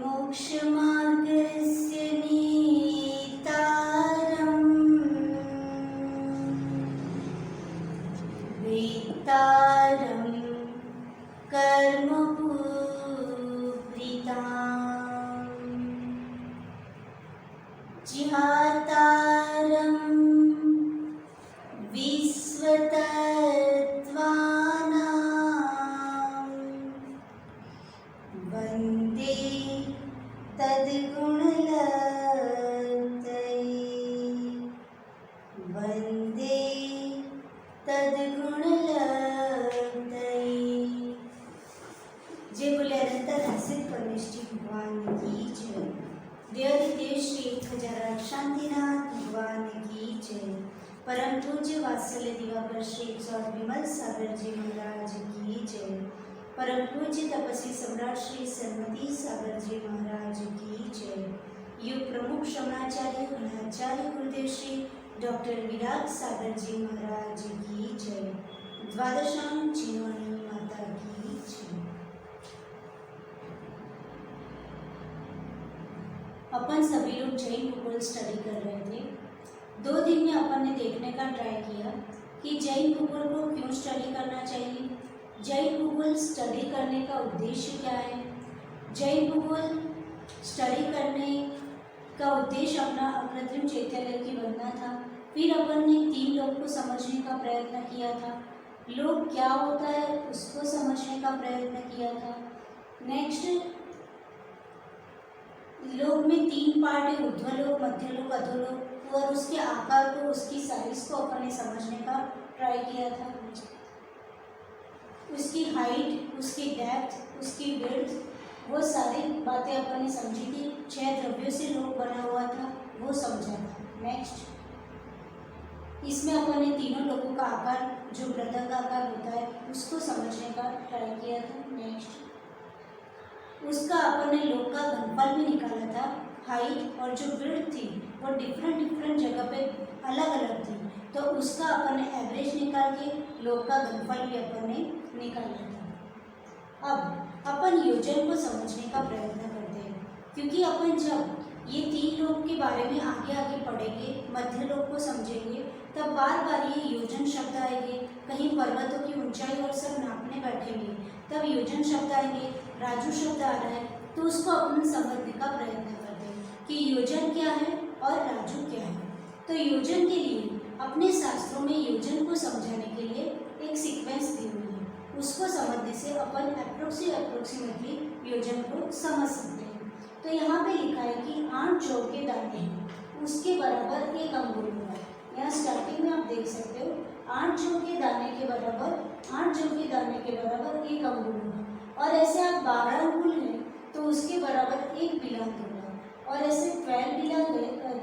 मोक्षमार्गस्य नेतारम् वेत्तारं कर्मपूरिताम् ज्ञातारं विश्वतत्त्वानां वन्दे तद्गुणलब्धये वन्दे तद्गुणलब्धये। जय बोले अनंत नासिक परमेश्वरी भगवान की जय। देव श्री 1000 शांतिनाथ भगवान की जय। परम पूज्य वात्सल्य दिवाकर श्री 108 विमल सागर जी महाराज की जय। परम पूज्य तपस्वी सम्राट श्री सन्मति सागर जी महाराज की जय। युग प्रमुख श्रवणाचार्य घनाचार्य गुरुदेव श्री डॉक्टर विराट सागर जी महाराज की जय। द्वादशांग चिन्मयी माता की जय। अपन सभी लोग जैन भूगोल स्टडी कर रहे थे। 2 दिन में अपन ने देखने का ट्राई किया कि जैन भूगोल को क्यों स्टडी करना चाहिए, जैन भूगोल स्टडी करने का उद्देश्य क्या है। जैन भूगोल स्टडी करने का उद्देश्य अपना अकृत्रिम चैतन्य की बनना था। फिर अपन ने 3 लोग को समझने का प्रयत्न किया था। लोग क्या होता है उसको समझने का प्रयत्न किया था। नेक्स्ट लोग में 3 पार्ट है, ऊर्ध्वलोक, मध्यलोक, अधोलोक, और उसके आकार को, उसकी साइज को अपन ने समझने का ट्राई किया था। उसकी हाइट, उसकी डेप्थ, उसकी विड्थ, वो सारी बातें अपन ने समझी थी। 6 द्रव्यों से लोक बना हुआ था, वो समझा था। नेक्स्ट इसमें अपन ने तीनों लोगों का आकार, जो वृत्ताकार आकार होता है, उसको समझने का ट्राई किया था। नेक्स्ट उसका अपन ने लोक का घनफल भी निकाला था। हाइट और जो विड्थ थी वो डिफरेंट जगह पे अलग अलग थी, तो उसका अपन ने एवरेज निकाल के लोक का घनफल भी अपन ने निकाला था। अब अपन योजन को समझने का प्रयत्न करते हैं, क्योंकि अपन जब ये 3 लोक के बारे में आगे आगे पढ़ेंगे, मध्य लोक को समझेंगे, तब बार बार ये योजन शब्द आएंगे। कहीं पर्वतों की ऊंचाई और सब नापने बैठेंगे तब योजन शब्द आएंगे। राजू शब्द आ रहा है तो उसको अपन समझने का प्रयत्न करते हैं कि योजन क्या है और राजू क्या है। तो योजन के लिए अपने शास्त्रों में योजन को समझाने के लिए एक सीक्वेंस दी हुई है, उसको समझने से अपन अप्रोक्सीमेटली योजन को समझ सकते हैं। तो यहाँ पे लिखा है कि 8 जौ के दाने हैं, उसके बराबर 1 अंगुल होगा। यहाँ स्टार्टिंग में आप देख सकते हो 8 जौ के दाने के बराबर 1 अंगुल होगा। और ऐसे आप 12 अंगुल हैं तो उसके बराबर 1 बिलात होगा। और ऐसे 12 बिलात है,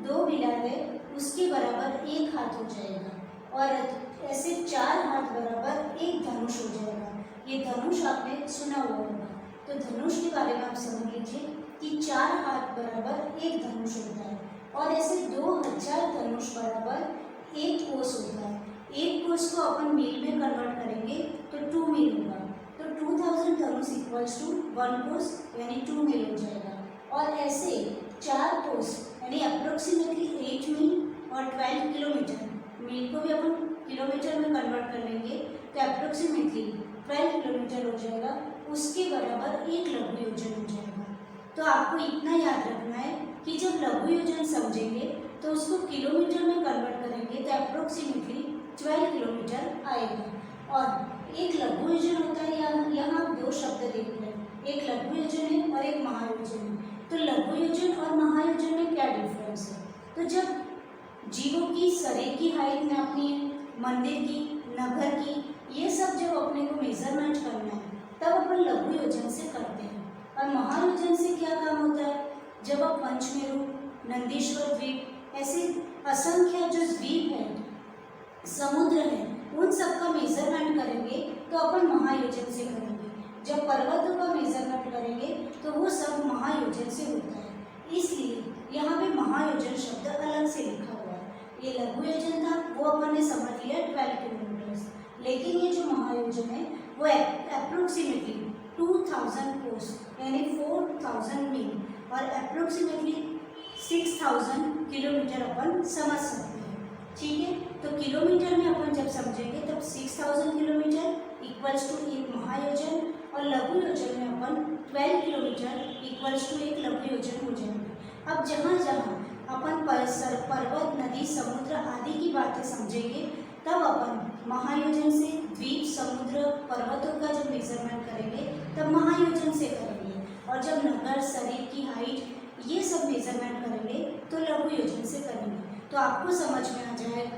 2 बिलात है, उसके बराबर 1 हाथ हो जाएगा। और ऐसे 4 हाथ बराबर 1 धनुष हो जाएगा। ये धनुष आपने सुना हुआ होगा। तो धनुष के बारे में आप समझ लीजिए कि 4 हाथ बराबर 1 धनुष होता है। और ऐसे 2000 धनुष बराबर 1 कोस होता है। 1 कोस को अपन मील में कन्वर्ट करेंगे तो 2 मील होगा। तो 2000 धनुष इक्वल्स टू 1 कोस यानी 2 मील हो जाएगा। और ऐसे 4 कोस यानी अप्रोक्सीमेटली 8 मील और 12 किलोमीटर, मील को भी अपन किलोमीटर में कन्वर्ट कर लेंगे तो अप्रोक्सीमेटली 12 किलोमीटर हो जाएगा। उसके बराबर 1 लघु योजन हो जाएगा। तो आपको इतना याद रखना है कि जब लघु योजन समझेंगे तो उसको किलोमीटर में कन्वर्ट करेंगे तो अप्रोक्सीमेटली 12 किलोमीटर आएगा। और एक लघु योजन होता है, यहाँ आप 2 शब्द देख रहे हैं, एक लघु योजन है और एक महायोजन है। तो लघु योजन और महायोजन में क्या डिफरेंस है। तो जब जीवों की शरीर की हाइट नापनी है, मंदिर की, नगर की, ये सब जब अपने को मेजरमेंट करना है तब अपन लघु योजन से करते हैं। और महायोजन से क्या काम होता है, जब आप पंचमेरु, नंदीश्वर द्वीप, ऐसे असंख्य जो द्वीप हैं, समुद्र है, उन सब का मेजरमेंट करेंगे तो अपन महायोजन से करेंगे। जब पर्वतों का मेजरमेंट करेंगे तो वो सब महायोजन से होता है। इसलिए यहाँ पे महायोजन शब्द अलग से लिखा हुआ है। ये लघु योजन था वो अपन ने समझ लिया 12 किलोमीटर, लेकिन ये जो महायोजन है वो अप्रोक्सीमेटली 2000 कोस यानी 4000 मील और अप्रोक्सीमेटली 6000 किलोमीटर अपन समझ सकते हैं। ठीक है, तो किलोमीटर में अपन जब समझेंगे तब 6000 किलोमीटर इक्वल्स टू एक महायोजन और लघु योजन में अपन 12 किलोमीटर इक्वल्स टू एक लघु योजन हो जाएंगे। अब जहाँ जहाँ अपन पर्वत, नदी, समुद्र आदि की बातें समझेंगे तब अपन महायोजन से द्वीप, समुद्र, पर्वतों का जब मेजरमेंट करेंगे तब महायोजन से करेंगे, और जब नगर, शरीर की हाइट ये सब मेजरमेंट करेंगे तो लघु योजन से करेंगे। तो आपको समझ में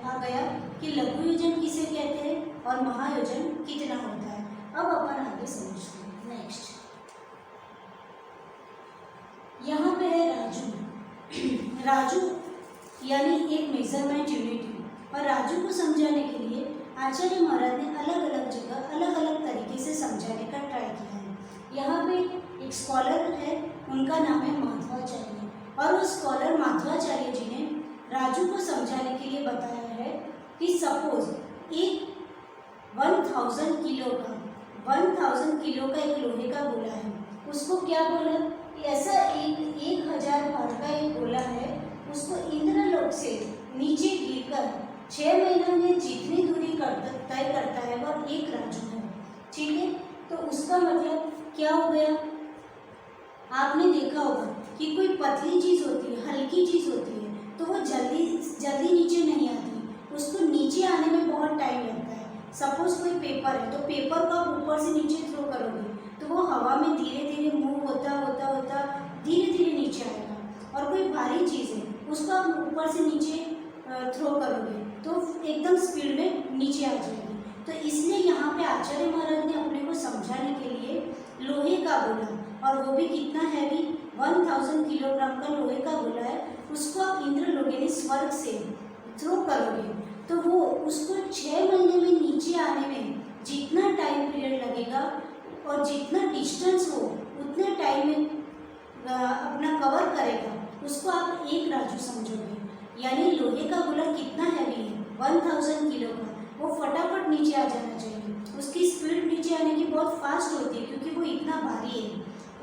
आ गया कि लघु योजन किसे कहते हैं और महायोजन कितना होता है। अब अपन आगे समझते हैं। नेक्स्ट यहाँ पे है राजू। राजू यानी एक मेजरमेंट यूनिट है, और राजू को समझाने के लिए आचार्य महाराज ने अलग अलग जगह अलग अलग तरीके से समझाने का ट्राई किया है। यहाँ पे एक स्कॉलर है, उनका नाम है माधवाचार्य, और उस स्कॉलर माधवाचार्य जी ने राजू को समझाने के लिए बताया है कि सपोज एक 1000 किलो का एक लोहे का गोला है, उसको क्या बोला, ऐसा एक 1000 भार का एक गोला है, उसको इंद्रलोक से नीचे गिरकर 6 महीनों में जितनी दूरी तय करता है वह एक राजू है। ठीक है, तो उसका मतलब क्या हो गया, आपने देखा होगा कि कोई पतली चीज़ होती है, हल्की चीज़ होती है, तो वो जल्दी नीचे नहीं आती, उसको नीचे आने में बहुत टाइम लगता है। सपोज कोई पेपर है, तो पेपर को आप ऊपर से नीचे थ्रो करोगे तो वो हवा में धीरे धीरे मूव होता धीरे धीरे नीचे आएगा। और कोई भारी चीज़ है, उसको आप ऊपर से नीचे थ्रो करोगे तो एकदम स्पीड में नीचे आ जाएगी। तो इसलिए यहाँ पे आचार्य महाराज ने अपने को समझाने के लिए लोहे का गोला, और वो भी कितना हैवी, 1000 किलोग्राम का लोहे का गोला है, उसको आप इंद्रलोक यानी स्वर्ग से थ्रो करोगे तो वो उसको 6 महीने में नीचे आने में जितना टाइम पीरियड लगेगा और जितना डिस्टेंस हो उतने टाइम में अपना कवर करेगा, उसको आप एक राजू समझोगे। यानी लोहे का गोला कितना हैवी है, 1000 किलो का, वो फटाफट नीचे आ जाना चाहिए, उसकी स्पीड नीचे आने की बहुत फास्ट होती है क्योंकि वो इतना भारी है,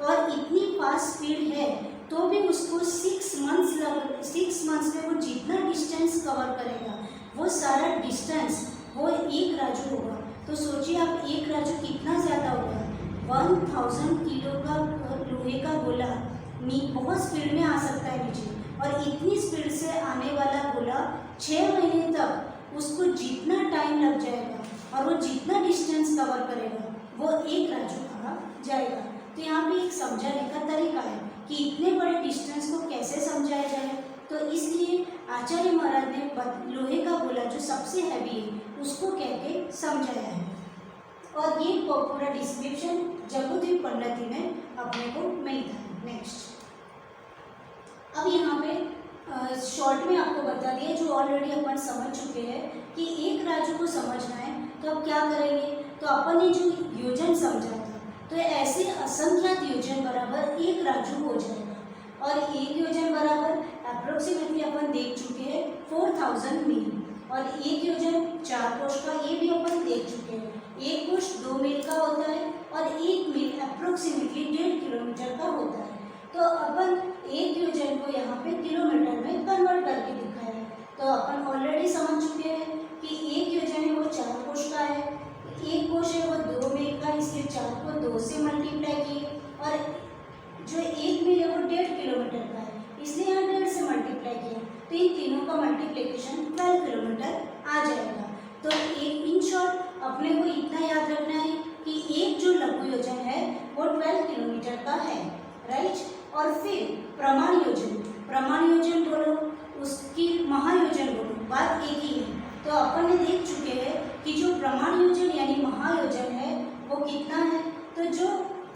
और इतनी फास्ट स्पीड है तो भी उसको 6 मंथ्स में वो जितना डिस्टेंस कवर करेगा वो सारा डिस्टेंस वो एक राजू होगा। तो सोचिए आप, एक राजू कितना ज़्यादा होगा, 1000 किलो का लोहे का गोला बहुत स्पीड में आ सकता है नीचे, और इतनी स्पीड से आने वाला गोला 6 महीने तक उसको जितना टाइम लग जाएगा और वो जितना डिस्टेंस कवर करेगा वो एक राजू कहा जाएगा। तो यहाँ पे एक समझाने का तरीका है कि इतने बड़े डिस्टेंस को कैसे समझाया जाए, तो इसलिए आचार्य महाराज ने लोहे का गोला जो सबसे हैवी है उसको कह के समझाया है, और ये पूरा डिस्क्रिप्शन जम्बूद्वीप पद्धति में अपने को मिलता है। नेक्स्ट, अब यहाँ पे शॉर्ट में आपको बता दिया जो ऑलरेडी अपन समझ चुके हैं कि एक राजू को समझना है तो अब क्या करेंगे, तो अपन ने जो योजन समझा था तो ऐसे असंख्यात योजन बराबर एक राजू हो जाएगा, और एक योजन बराबर अप्रोक्सीमेटली अपन देख चुके हैं 4000 मील, और एक योजन 4 कोश का ये भी अपन देख चुके हैं, एक कोश 2 मील का होता है और 1 मील अप्रोक्सीमेटली 1.5 किलोमीटर का होता है। तो अपन एक योजन को यहाँ पे किलोमीटर में कन्वर्ट करके दिखाया है, तो अपन ऑलरेडी समझ चुके हैं कि एक योजन है वो 4 कोश का है, एक कोश है वो 2 मील का, इसलिए 4 को 2 से मल्टीप्लाई किए, और जो 1 मील है वो 1.5 किलोमीटर का है, इसलिए यहाँ 1.5 से मल्टीप्लाई किया, तो इन तीनों का मल्टीप्लिकेशन 12 किलोमीटर आ जाएगा। तो एक इन शॉर्ट अपने को इतना याद रखना है कि एक जो लघु योजन है वो 12 किलोमीटर का है, राइट। और फिर प्रमाण योजन बोलो, उसकी महायोजन बोलो, बात एक ही है। तो अपन ने देख चुके हैं कि जो प्रमाण योजन यानी महायोजन है वो कितना है, तो जो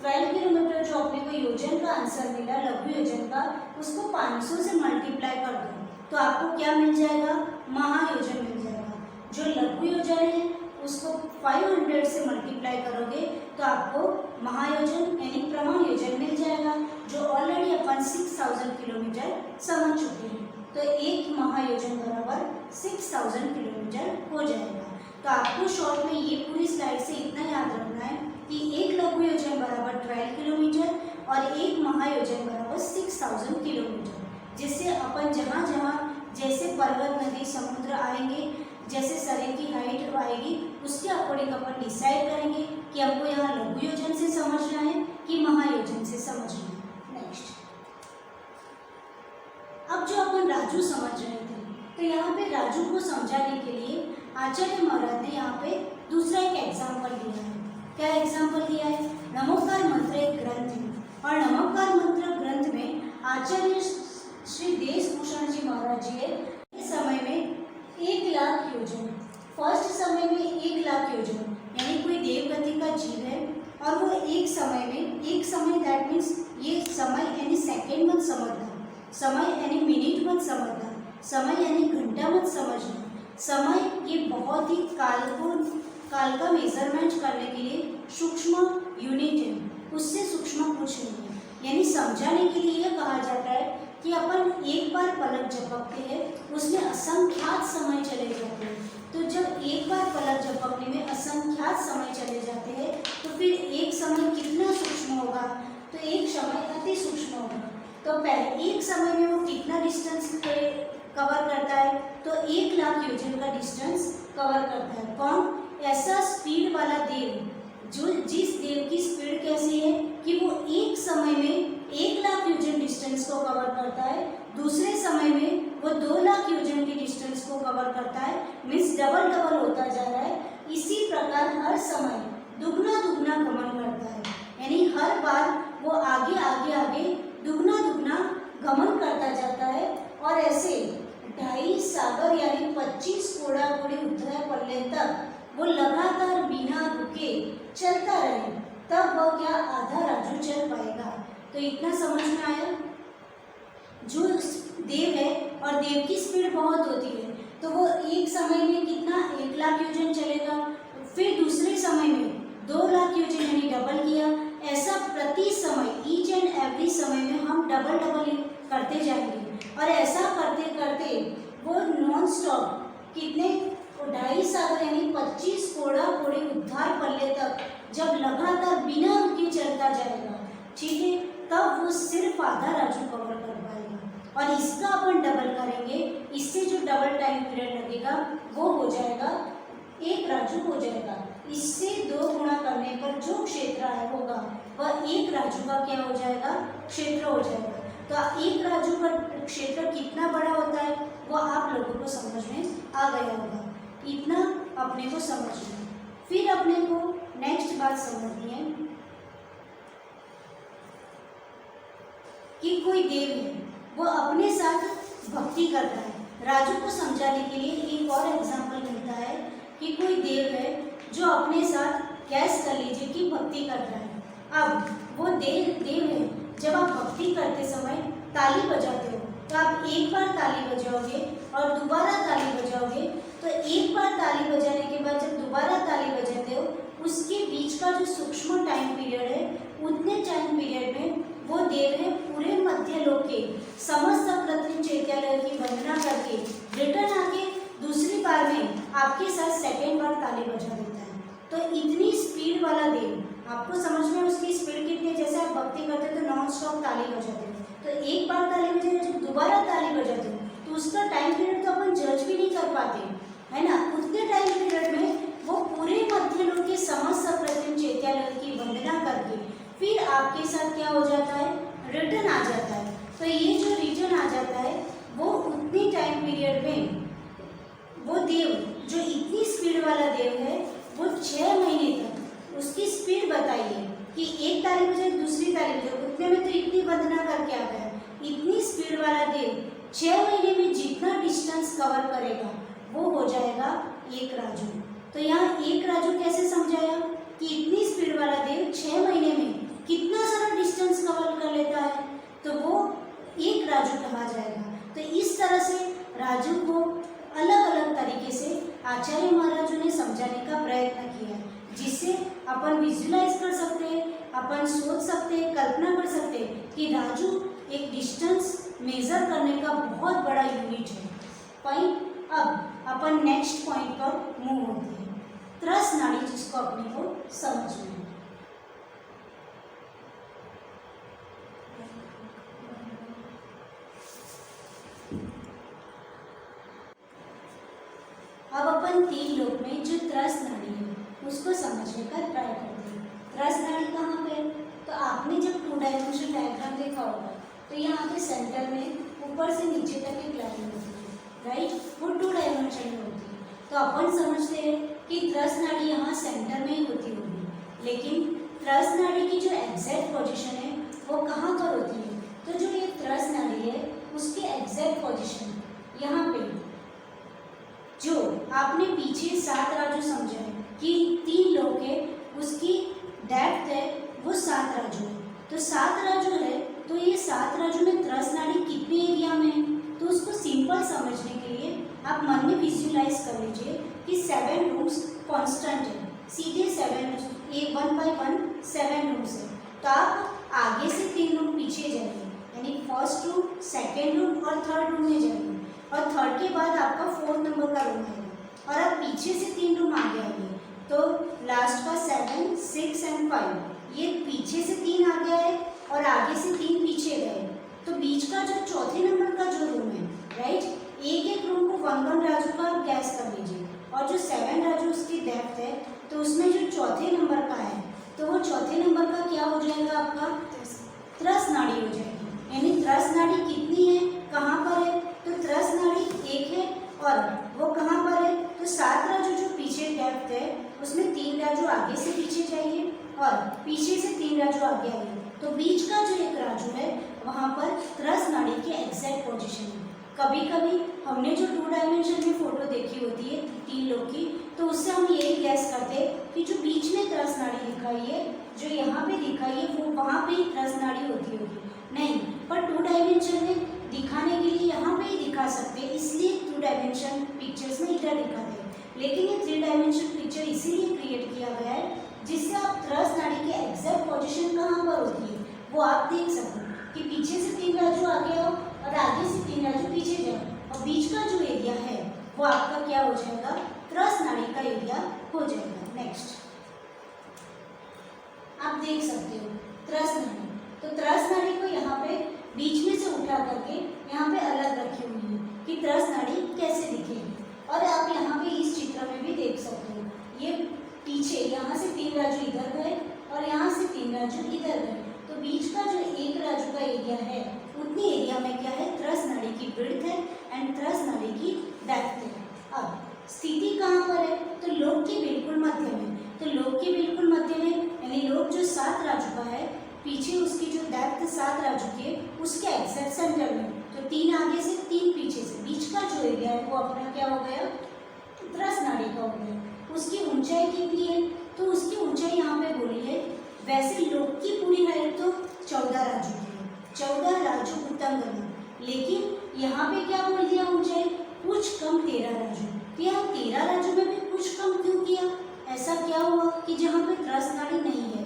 12 किलोमीटर जो अपने को योजन का आंसर मिला लघु योजन का, उसको 500 से मल्टीप्लाई कर दो तो आपको क्या मिल जाएगा, महायोजन मिल जाएगा। जो लघु योजन है उसको 500 से मल्टीप्लाई करोगे तो आपको महायोजन यानी प्रमाण योजन मिल जाएगा, जो ऑलरेडी अपन 6000 किलोमीटर समझ चुके हैं। तो एक महायोजन बराबर 6000 किलोमीटर हो जाएगा। तो आपको शॉर्ट में ये पूरी स्लाइड से इतना याद रखना है कि एक लघु योजन बराबर 12 किलोमीटर और एक महायोजन बराबर 6000 किलोमीटर। जिससे अपन जहाँ जहाँ जैसे पर्वत, नदी, समुद्र आएंगे, जैसे शरीर की हाइट आएगी, उसके अकॉर्डिंग अपन डिसाइड करेंगे कि हमको यहाँ लघु योजन से समझना है कि महायोजन से समझना है। नेक्स्ट, अब जो अपन राजू समझ रहे थे, तो यहाँ पे राजू को समझाने के लिए आचार्य महाराज ने यहाँ पे दूसरा एक एग्जाम्पल दिया है। क्या एग्जाम्पल दिया है? नमोकार मंत्र एक ग्रंथ है, और नमोकार मंत्र ग्रंथ में आचार्य श्री देशभूषण जी महाराज जी है, इस समय में 1 लाख योजन, फर्स्ट समय में 1 लाख योजन, यानी कोई देवगति का जीव है और वो एक समय दैट मीन्स ये समय यानी सेकेंड मत समझना, समय यानी मिनट मत समझना, समय यानी घंटा मत समझना, समय ये बहुत ही काल का मेजरमेंट करने के लिए सूक्ष्म यूनिट है, उससे सूक्ष्म कुछ नहीं है। यानी समझाने के लिए यह कहा जाता है कि अपन एक बार पलक झपकते हैं उसमें असंख्यात समय चले जाते हैं। तो जब एक बार पलक झपकने में असंख्यात समय चले जाते हैं तो फिर एक समय कितना सूक्ष्म होगा? तो एक समय अति सूक्ष्म होगा। तो पहले एक समय में वो कितना डिस्टेंस कवर करता है? तो 1 लाख योजन का डिस्टेंस कवर करता है। कौन? ऐसा स्पीड वाला देव, जो जिस देव की स्पीड कैसी है कि वो एक समय में 1 लाख योजन डिस्टेंस को कवर करता है, दूसरे समय में वो 2 लाख योजन की डिस्टेंस को कवर करता है, मीन्स डबल होता जा रहा है। इसी प्रकार हर समय दुगना गमन करता है, यानी हर बार वो आगे दुगना गमन करता जाता है। और ऐसे 2.5 सागर यानी 25 कोड़ा कोड़ी उद्धर पल्ले तक वो लगातार बिना रुके चलता रहे, तब वह क्या आधा राजू चल पाएगा। तो इतना समझ में आया? जो देव है और देव की स्पीड बहुत होती है, तो वो एक समय में कितना 1 लाख योजन चलेगा, फिर दूसरे समय में 2 लाख योजन यानी डबल किया। ऐसा प्रति समय ईच एंड एवरी समय में हम डबल करते जाएंगे, और ऐसा करते करते वो नॉन स्टॉप कितने 2.5 सागर यानी 25 कोड़ा कोड़ी उद्धार पल्ले तक जब लगातार बिना रुके चलता जाएगा, ठीक है, तब वो सिर्फ आधा राजू कवर कर पाएगा। और इसका अपन डबल करेंगे, इससे जो डबल टाइम पीरियड लगेगा वो हो जाएगा 1 राजू हो जाएगा। इससे 2 गुणा करने पर जो क्षेत्र आया होगा वह 1 राजू का क्या हो जाएगा? क्षेत्र हो जाएगा। तो 1 राजू का क्षेत्र कितना बड़ा होता है वो आप लोगों को समझ में आ गया होगा। इतना अपने को समझना। फिर अपने को नेक्स्ट बात समझनी है कि कोई देव है, वो अपने साथ भक्ति करता है। राजू को समझाने के लिए एक और एग्जाम्पल मिलता है कि कोई देव है जो अपने साथ गैस कर लीजिए कि भक्ति कर रहा है। अब वो देव है, जब आप भक्ति करते समय ताली बजाते हो तो आप एक बार ताली बजाओगे और दोबारा ताली बजाओगे, तो एक बार ताली बजाने के बाद जब दोबारा ताली बजाते हो उसके बीच का जो सूक्ष्म टाइम पीरियड है, उतने टाइम पीरियड में वो देव है पूरे मध्य लोक के समस्त कृत्रिम चैत्यालय की वंदना करके रिटर्न आके दूसरी बार में आपके साथ सेकेंड बार ताली बजा देता है। तो इतनी स्पीड वाला देव, आपको समझ में उसकी स्पीड कितनी, जैसे आप भक्ति करते हो तो नॉन स्टॉप ताली बजाते हो, तो एक बार ताली बजाते जब दोबारा ताली बजाते हो तो उसका टाइम पीरियड तो अपन जज भी नहीं कर पाते, है ना। उतने टाइम पीरियड में वो पूरे मध्य लोक के समस्त कृत्रिम चैत्यालय की वंदना करके फिर आपके साथ क्या हो जाता है? रिटर्न आ जाता है। तो ये जो रिटर्न आ जाता है वो उतनी टाइम पीरियड में वो देव जो इतनी स्पीड वाला देव है वो 6 महीने तक उसकी स्पीड बताइए कि एक ताली बजाए दूसरी ताली बजाए, उतने में तो इतनी वंदना करके आ गया। इतनी स्पीड वाला देव 6 महीने में जितना डिस्टेंस कवर करेगा वो हो जाएगा 1 राजू। तो यहाँ 1 राजू कैसे समझाया कि इतनी स्पीड वाला देव 6 महीने में कितना सारा डिस्टेंस कवर कर लेता है, तो वो 1 राजू कहा जाएगा। तो इस तरह से राजू को अलग अलग तरीके से आचार्य महाराजों ने समझाने का प्रयत्न किया है, जिससे अपन विजुलाइज कर सकते हैं, अपन सोच सकते हैं, कल्पना कर सकते हैं कि राजू एक डिस्टेंस मेजर करने का बहुत बड़ा यूनिट है। फाइन, अब अपन नेक्स्ट पॉइंट पर मूव होते हैं, त्रस नाड़ी, जिसको अपने को समझना है। अपन 3 लोग में जो त्रस नाड़ी है उसको समझने का ट्राई करते हैं। त्रस नाड़ी कहाँ पे है? तो आपने जब 2 डायमेंशन डायग्राम देखा होगा तो यहाँ पे सेंटर में ऊपर से नीचे तक एक लाइन होती है, राइट, वो 2 डायमेंशन में होती है। तो अपन समझते हैं कि त्रस नाड़ी यहाँ सेंटर में ही होती होगी, लेकिन त्रस नाड़ी की जो एग्जैक्ट पोजीशन है वो कहाँ पर होती है? तो जो ये त्रस नाड़ी है उसकी एग्जैक्ट पोजीशन यहाँ पे, जो आपने पीछे 7 राजू समझा है कि 3 लोग है, उसकी डेप्थ है वो 7 राजू है। तो 7 राजू है तो ये 7 राजू में त्रस नाड़ी कितने एरिया में है? तो उसको सिंपल समझने के लिए आप मन में विजुलाइज कर लीजिए कि 7 रूम्स कांस्टेंट है, सीधे 7 1 बाय 1 7 रूम्स है। तो आप आगे से 3 रूम पीछे जाइए, यानी फर्स्ट रूम, सेकेंड रूम और थर्ड रूम में जाइए, और थर्ड के बाद आपका 4 नंबर का रूम है, और आप पीछे से 3 रूम आगे आइए तो लास्ट का 7 6 एंड 5, ये पीछे से 3 आ गया है और आगे से 3 पीछे गए। तो बीच का जो चौथे नंबर का जो रूम है, राइट, एक रूम को 1 राजू का आप गैस कर लीजिए, और जो 7 राजू उसकी डेप्थ है तो उसमें जो चौथे नंबर का है तो वो चौथे नंबर का क्या हो जाएगा? आपका त्रस नाड़ी हो जाएगी। यानी त्रस नाड़ी कितनी है, कहाँ पर है? तो त्रस नाड़ी 1 है, और वो कहाँ पर है? तो 7 राजू जो पीछे डेप्थ है उसमें 3 राजू आगे से पीछे जाइए और पीछे से 3 राजू आगे आइए, तो बीच का जो एक राजू है वहाँ पर त्रस नाड़ी की एग्जैक्ट पोजीशन है। कभी कभी हमने जो 2 डायमेंशन में फोटो देखी होती है 3 लोग की, तो उससे हम यही गैस करते हैं कि जो बीच में त्रस नाड़ी दिखाई है, जो यहाँ पे दिखाई है, वो वहाँ पे ही त्रस नाड़ी होती होगी। नहीं, पर 2 डायमेंशन में दिखाने के लिए यहाँ पे ही दिखा सकते हैं, इसलिए 2 डायमेंशन पिक्चर्स में इधर दिखाते हैं। लेकिन ये 3 डायमेंशन पिक्चर इसीलिए क्रिएट किया गया है जिससे आप त्रस नाड़ी की एग्जैक्ट पोजीशन कहाँ पर होती है वो आप देख सको, कि पीछे से 3 राजू आगे आओ और आगे से 3 राजू पीछे जाओ, और बीच का जो एरिया है वो आपका क्या हो जाएगा? त्रस नाड़ी का एरिया हो जाएगा। नेक्स्ट आप देख सकते हो त्रस नाड़ी। तो त्रस नाड़ी को यहाँ पे बीच में से उठा करके यहाँ पे अलग रखी हुई है कि त्रस नाड़ी कैसे दिखेगी, और आप यहाँ पे इस चित्र में भी देख सकते हो, ये पीछे यहाँ से 3 राजू इधर गए और यहाँ से 3 राजू इधर गए, तो बीच का जो 1 राजू का एरिया है उतनी एरिया में क्या है? त्रस नाड़ी की विड्थ है एंड त्रस नाड़ी की डेप्थ है। अब स्थिति कहाँ पर है? तो लोब के बिल्कुल मध्य में। तो लोब के बिल्कुल मध्य में यानी लोब जो 7 राजू का है, पीछे उसकी जो डेप्थ 7 राजू की है उसके एग्जैक्ट सेंटर में, तो 3 आगे से 3 पीछे से, बीच का जो एरिया है वो अपना क्या हो गया? त्रस नाड़ी का हो गया। उसकी ऊंचाई कितनी है? तो उसकी ऊंचाई यहाँ पे बोली है, वैसे लोब की पूरी हाइट तो 14 राजू की है, 14 राजू उत्तंगन, लेकिन यहाँ पे क्या बोल दिया ऊंचाई? कुछ कम 13 राजू। तो यहाँ 13 राजू में भी कुछ कम क्यों किया? ऐसा क्या हुआ कि जहाँ पे त्रस नाड़ी नहीं है?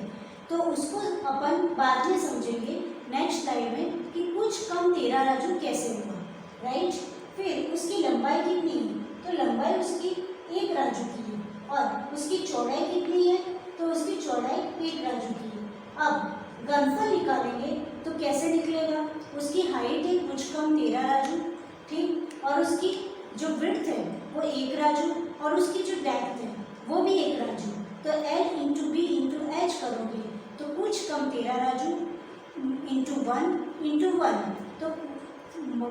तो उसको अपन बाद में समझेंगे नेक्स्ट स्लाइड में कि कुछ कम 13 राजू कैसे हुआ, राइट। फिर उसकी लंबाई कितनी है? तो लंबाई उसकी 1 राजू की है, और उसकी चौड़ाई कितनी है? तो उसकी चौड़ाई 1 राजू की है। अब घनफल निकालेंगे तो कैसे निकलेगा? उसकी हाइट है कुछ कम 13 राजू, ठीक, और उसकी जो विड्थ है वो 1 राजू, और उसकी जो डेप्थ है वो भी 1 राजू। तो L into B into H करोगे तो कुछ कम 13 राजू इंटू 1, तो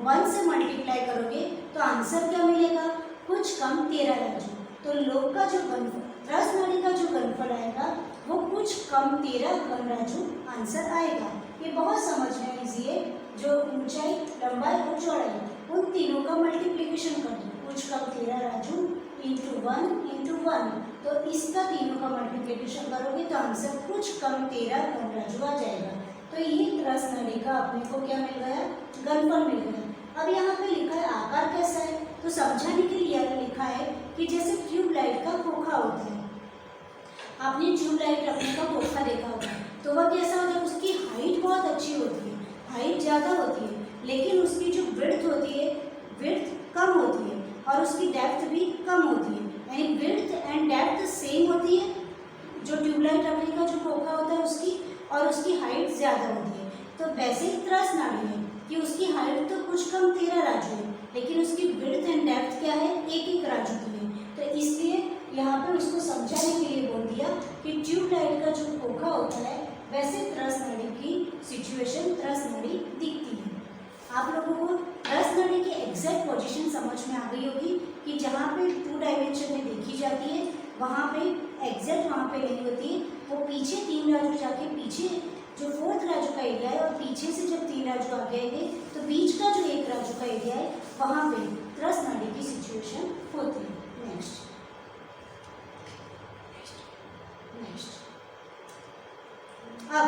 1 से मल्टीप्लाई करोगे तो आंसर क्या मिलेगा? कुछ कम 13 राजू। तो लोब का जो घनफल, त्रस नाड़ी का जो घनफल आएगा वो कुछ कम 13 घन राजू आंसर आएगा। ये बहुत समझना इजी है, जो ऊंचाई, लंबाई और चौड़ाई उन तीनों का मल्टीप्लिकेशन कर दो, कुछ कम 13 राजू इंटू 1, तो इसका तीनों का मल्टीप्लिकेशन करोगे तो आंसर कुछ कम 13 घन राजू आ जाएगा। तो ये त्रस नाड़ी का अपने को क्या मिल गया? घनफल मिल गया। अब यहाँ पे लिखा है आकार कैसा है, तो समझाने के लिए लिखा है कि जैसे ट्यूबलाइट का खोखा होता है, आपने ट्यूबलाइट रखने का खोखा देखा होगा, तो वह कैसा होता है? उसकी हाइट बहुत अच्छी होती है, हाइट ज़्यादा होती है, लेकिन उसकी जो विड्थ होती है, विड्थ कम होती है, और उसकी डेप्थ भी कम होती है, यानी विड्थ एंड डेप्थ सेम होती है जो ट्यूबलाइट रखने का जो खोखा होता है उसकी, और उसकी हाइट ज़्यादा होती है। तो वैसे ही त्रस नाड़ी है कि उसकी हाइट तो कुछ कम 13 राजू है, लेकिन उसकी विड्थ एंड डेप्थ क्या है? 1 राजू की है। तो इस समझाने के लिए बोल दिया कि ट्यूबलाइट का जो खोखा होता है वैसे त्रस नाड़ी की सिचुएशन त्रस नाड़ी दिखती है। आप लोगों को त्रस नाड़ी की एग्जैक्ट पोजीशन समझ में आ गई होगी कि जहाँ पे 2 डायमेंशन में देखी जाती है वहाँ पे एग्जैक्ट वहाँ पे नहीं होती है, वो पीछे 3 राजू जाके पीछे जो 4th राजू का एरिया है और पीछे से जब 3 राजू आगे आएंगे तो बीच का जो 1 राजू का एरिया है वहाँ पे त्रस नाड़ी की सिचुएशन होती है। नेक्स्ट अब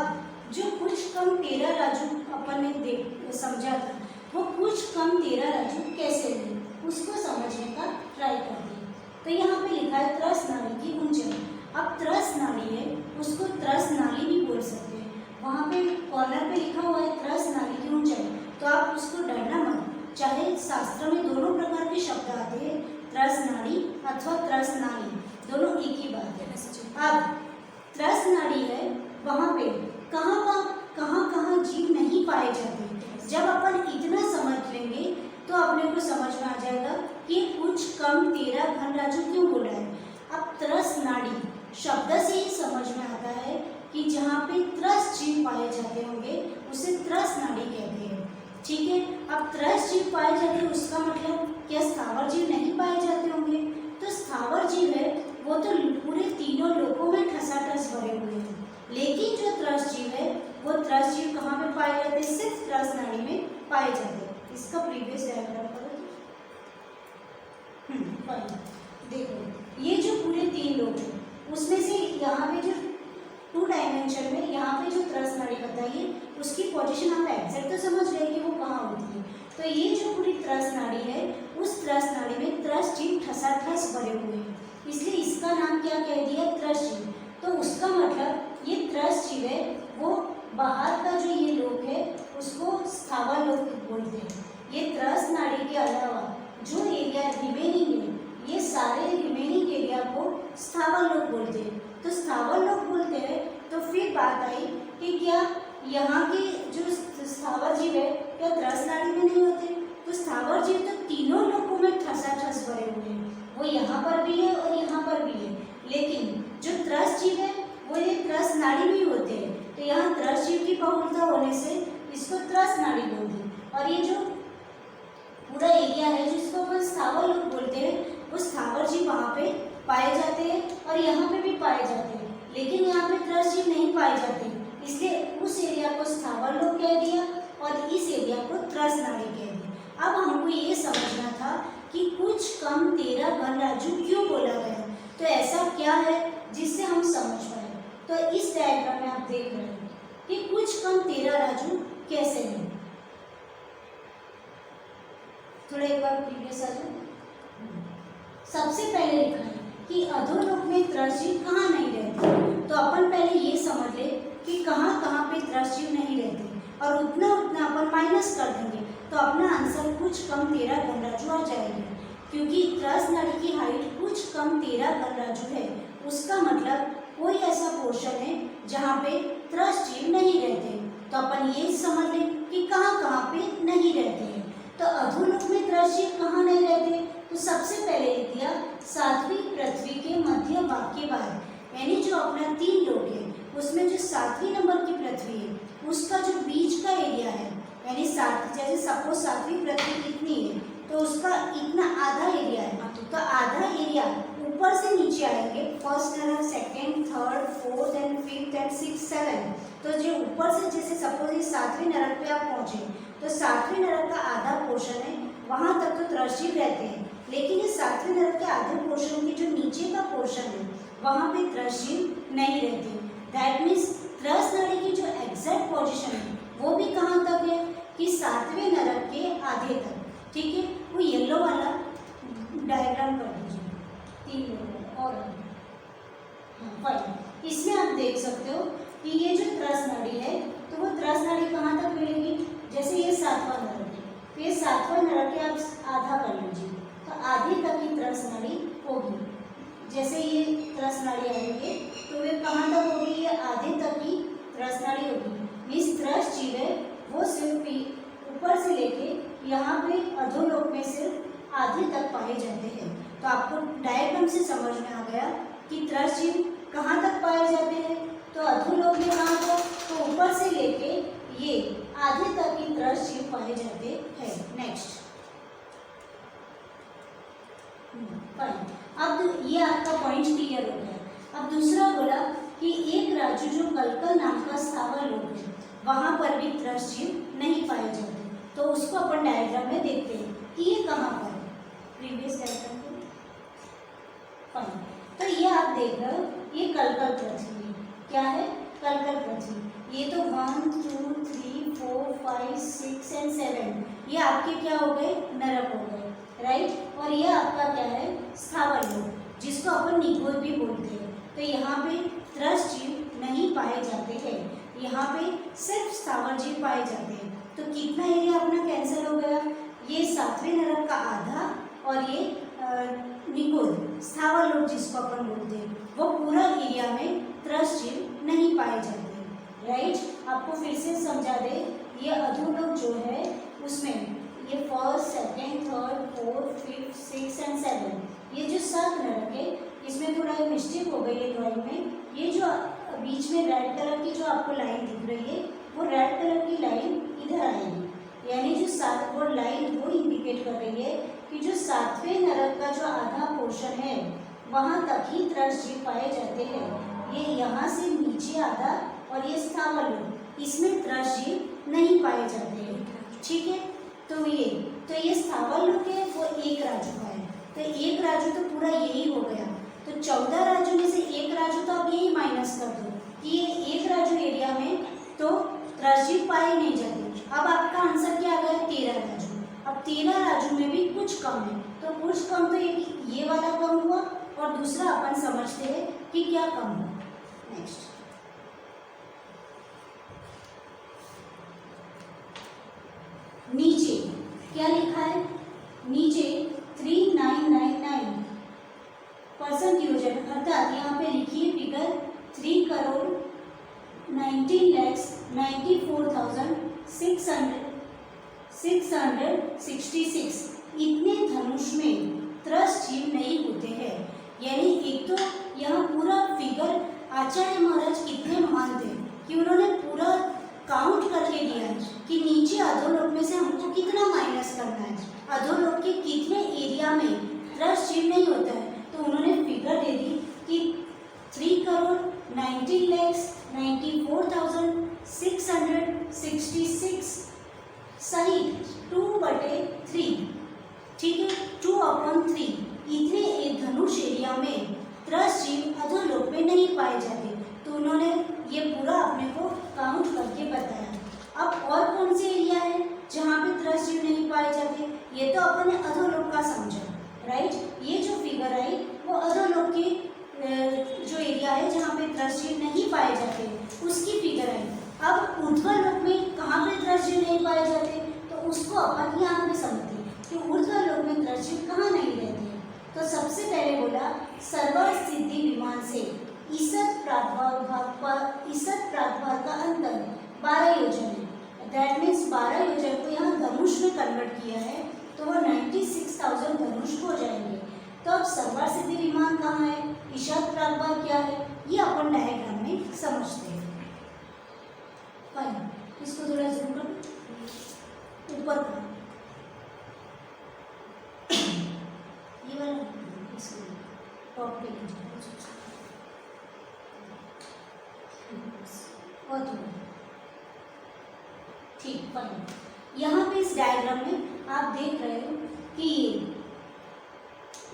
जो कुछ कम 13 राजू अपन ने समझा था वो कुछ कम 13 राजू कैसे हुए उसको समझने का ट्राई करते हैं। तो यहाँ पे लिखा है त्रस नाड़ी की ऊंचाई। अब त्रस नाड़ी है उसको त्रस नाली भी बोल सकते हैं। वहाँ पे कॉर्नर पे लिखा हुआ है त्रस नाड़ी की ऊंचाई, तो आप उसको डरना मत। चाहे शास्त्र में दोनों प्रकार के शब्द आते हैं, त्रस नाड़ी अथवा त्रस नाली, दोनों एक ही बात है। अब त्रस नाड़ी है वहाँ पे कहाँ जीव नहीं पाए जाते। जब अपन इतना समझ लेंगे तो अपने को समझ में आ जाएगा कि कुछ कम 13 घन राजू क्यों बोला है। अब त्रस नाड़ी शब्द से ही समझ में आता है कि जहाँ पे त्रस जीव पाए जाते होंगे उसे त्रस नाड़ी कहते हैं। ठीक है, अब त्रस जीव पाए जाते हैं उसका मतलब क्या स्थावर जीव नहीं पाए जाते होंगे? तो स्थावर जीव है वो तो पूरे तीनों लोकों में ठसाठस भरे हुए हैं, लेकिन जो त्रस जीव है वो त्रस जीव कहाँ पे पाए जाते हैं? सिर्फ त्रस नाड़ी में पाए जाते हैं। इसका प्रीवियस डायग्राम करो। देखो ये जो पूरे 3 लोग हैं उसमें से यहाँ पे जो 2 डायमेंशन में यहाँ पे जो त्रस नाड़ी बताइए उसकी पोजीशन आप एग्जैक्ट तो समझ गए कि वो कहाँ होती है। तो ये जो पूरी त्रस नाड़ी है उस त्रस नाड़ी में त्रस जीव ठसाठस भरे हुए हैं, इसलिए इसका नाम क्या कह दिया? त्रस जीव। तो उसका मतलब ये त्रस जीव है वो बाहर का जो ये लोक है उसको स्थावर लोक बोलते हैं। ये त्रस नाड़ी के अलावा जो एरिया रिमेनिंग है ये सारे रिमेनिंग एरिया को स्थावर लोक बोलते हैं। तो स्थावर लोक बोलते हैं तो फिर बात आई कि क्या यहाँ के जो स्थावर जीव है क्या त्रस नाड़ी में नहीं होते? तो स्थावर जीव तो तीनों लोकों में ठसाठस भरे हुए हैं, वो यहाँ पर भी है और यहाँ पर भी है, लेकिन जो त्रस जीव है वो ये त्रस नाड़ी में ही होते हैं। तो यहाँ त्रस जीव की बहुलता होने से इसको त्रस नाड़ी बोल दी। और ये जो पूरा एरिया है जिसको अपन स्थावर लोक बोलते हैं वो स्थावर जीव वहाँ पे पाए जाते हैं और यहाँ पे भी पाए जाते हैं, लेकिन यहाँ पे त्रस जीव नहीं पाए जाते, इसलिए उस एरिया को स्थावर लोक कह दिया और इस एरिया को त्रस नाड़ी कह दिया। अब हमको ये समझना था कि कुछ कम 13 घन राजू क्यों बोला गया, तो ऐसा क्या है जिससे हम समझ पाए। तो इस डायग्राम में आप देख रहे हैं कि कुछ कम 13 राजू कैसे हैं। थोड़ा एक बार प्रीवियस आ जाओ। सबसे पहले लिखा है कि अधोलोक में त्रस जीव कहाँ नहीं रहते। तो अपन पहले ये समझ ले कि कहाँ कहाँ पे त्रस जीव नहीं रहते और उतना उतना अपन माइनस कर देंगे तो अपना आंसर कुछ कम 13 घन राजू आ जाएंगे। क्योंकि त्रस नाड़ी की हाइट कुछ कम 13 घन राजू है, उसका मतलब कोई ऐसा पोर्शन है जहाँ पे त्रस जीव नहीं रहते। तो अपन ये समझ लें कि कहाँ कहाँ पे नहीं रहते हैं। तो अधोलोक में त्रस जीव कहाँ नहीं रहते? तो सबसे पहले लिख दिया 7वीं पृथ्वी के मध्य भाग के बाद, यानी जो अपना 3 लोक है उसमें जो 7वीं नंबर की पृथ्वी है उसका जो बीच का एरिया है, यानी 7 जैसे सपोज 7वीं पृथ्वी कितनी है तो उसका इतना आधा एरिया है, तो आधा एरिया ऊपर से नीचे आएंगे, फर्स्ट नरक, second, third, fourth and fifth and 6, 7। तो जो ऊपर से जैसे सपोज ये 7वीं नरक पे आप पहुंचे तो 7वीं नरक का आधा पोर्शन है वहां तक तो त्रस जीव रहते हैं, लेकिन ये 7वीं नरक के आधे पोर्शन की जो नीचे का पोर्शन है वहां पे त्रस जीव नहीं रहते। दैट मीन्स त्रस नाड़ी की जो एग्जैक्ट पोजीशन है वो भी कहाँ तक है कि 7वें नरक के आधे तक। ठीक है, वो येलो वाला डायग्राम कर दीजिए 3 लोग और फाइन। इसमें आप देख सकते हो कि ये जो त्रस नाड़ी है तो वो त्रस नाड़ी कहाँ तक मिलेगी, जैसे ये 7वां नरक है तो ये 7वां नरक के आप आधा कर लीजिए तो आधे तक की त्रस नाड़ी होगी। जैसे ये त्रस नाड़ी आएंगे तो वे कहाँ तक होगी, ये आधे तक की त्रस नाड़ी होगी। इस त्रस जीव है वो सिर्फ ऊपर से लेके यहाँ पे अधोलोक में सिर्फ आधे तक पाए जाते हैं। तो तो आपको डायग्राम से समझ में आ गया कि त्रस्त जीव कहाँ तक पाए जाते हैं। तो अधोलोक में कहाँ तक, तो ऊपर से लेके ये आधे तक ही त्रस्त जीव पाए जाते हैं। नेक्स्ट अब ये आपका पॉइंट क्लियर हो गया। अब दूसरा बोला कि एक राज्य जो कलकल नाम का स्थावर लोक है वहां पर भी त्रस्त जीव नहीं पाए जाते। तो उसको अपन डायग्राम में देखते हैं कि ये कहाँ पर है। प्रीवियस डायग्राम को फाइन। तो ये आप देख रहे हो, ये कलकल पृथ्वी है। क्या है, कलकल पृथ्वी। ये तो 1 2 3 4 5 6 एंड 7 ये आपके क्या हो गए, नरक हो गए, राइट। और ये आपका क्या है, स्थावर लोक, जिसको अपन निगोद भी बोलते हैं। तो यहाँ पे त्रस्त जीव नहीं पाए जाते हैं, यहाँ पे सिर्फ स्थावर जीव पाए जाते हैं। तो कितना एरिया अपना कैंसिल हो गया, ये 7वें नरक का आधा और ये निगोद स्थावर लोक जिसको अपन बोलते हैं वो पूरा एरिया में त्रस्त जीव नहीं पाए जाते, राइट। आपको फिर से समझा दे, ये अधोलोक जो है उसमें ये 1st 2nd 3rd 4th 5th 6th and 7 ये जो 7 नरक है इसमें थोड़ा मिस्टेक हो गई है ड्राइंग में। ये जो बीच में रेड कलर की जो आपको लाइन दिख रही है वो रेड कलर की लाइन इधर आएगी, यानी जो 7 वो लाइन वो इंडिकेट कर रही है कि जो 7वें नरक का जो आधा पोर्शन है वहाँ तक ही त्रस्त जीव पाए जाते हैं। ये यहाँ से नीचे आधा और ये स्थावर लोक, इसमें त्रस्त जीव नहीं पाए जाते हैं, ठीक है। तो ये स्थावर लोक है वो एक राजू का है। तो एक राजू तो पूरा यही हो गया। तो 14 राजू में से एक राजू तो आप यही माइनस कर दो कि ये एक राजू एरिया में तो त्रस्त जीव पाए नहीं जाते। अब आपका आंसर क्या आ गया, 13 राजू। अब 13 राजू में भी कुछ कम है, तो कुछ कम तो ये वाला कम हुआ और दूसरा अपन समझते हैं कि क्या कम हुआ। नेक्स्ट नीचे क्या लिखा है, नीचे 3999% योजन, अर्थात यहाँ पे लिखिए फिगर 3,19,4,666 इतने धनुष में त्रस्त जीव नहीं होते हैं। यानी एक तो यहाँ पूरा फिगर आचार्य महाराज कितने महान थे कि उन्होंने पूरा काउंट करके दिया है कि नीचे अधोलोक में से हमको कितना माइनस करना है, अधोलोक के कितने एरिया में त्रस्त जीव नहीं होता है। तो उन्होंने फिगर दे दी कि 3,19,94,666 सहित 2/3, ठीक है, 2/3 इतने एक धनुष एरिया में त्रस्त जीव अधोलोक में नहीं पाए जाते। तो उन्होंने ये पूरा अपने को काउंट करके बताया। अब और कौन से एरिया है जहाँ पे त्रस्त जीव नहीं पाए जाते, ये तो अपन ने अधोलोक का समझा, राइट। ये जो फिगर आई वो अधोलोक के जो एरिया है जहाँ पे त्रस्त जीव नहीं पाए जाते उसकी फिगर आई। अब ऊर्ध्वलोक में कहाँ पे त्रस्त जीव नहीं पाए जाते, तो उसको अपन यहाँ पे समझते हैं कि ऊर्ध्वलोक में त्रस्त जीव कहाँ नहीं रहते। तो सबसे पहले बोला सर्वर सिद्धि विमान से ईसत प्रादभाग का अंतर 12 योजन है। दैट मीन्स 12 योजन को यहाँ धनुष में कन्वर्ट किया है तो वो 96,000 धनुष हो जाएंगे। तो अब सर्वर सिद्धि विमान कहाँ है, ईशत प्रादभाग क्या है, ये अपन डायग्राम में समझते हैं। फाइन, इसको थोड़ा जूम कर ऊपर का ये वाला इसको टॉप पे ले जाओ और थोड़ा ठीक। फाइन, यहाँ पे इस डायग्राम में आप देख रहे हो कि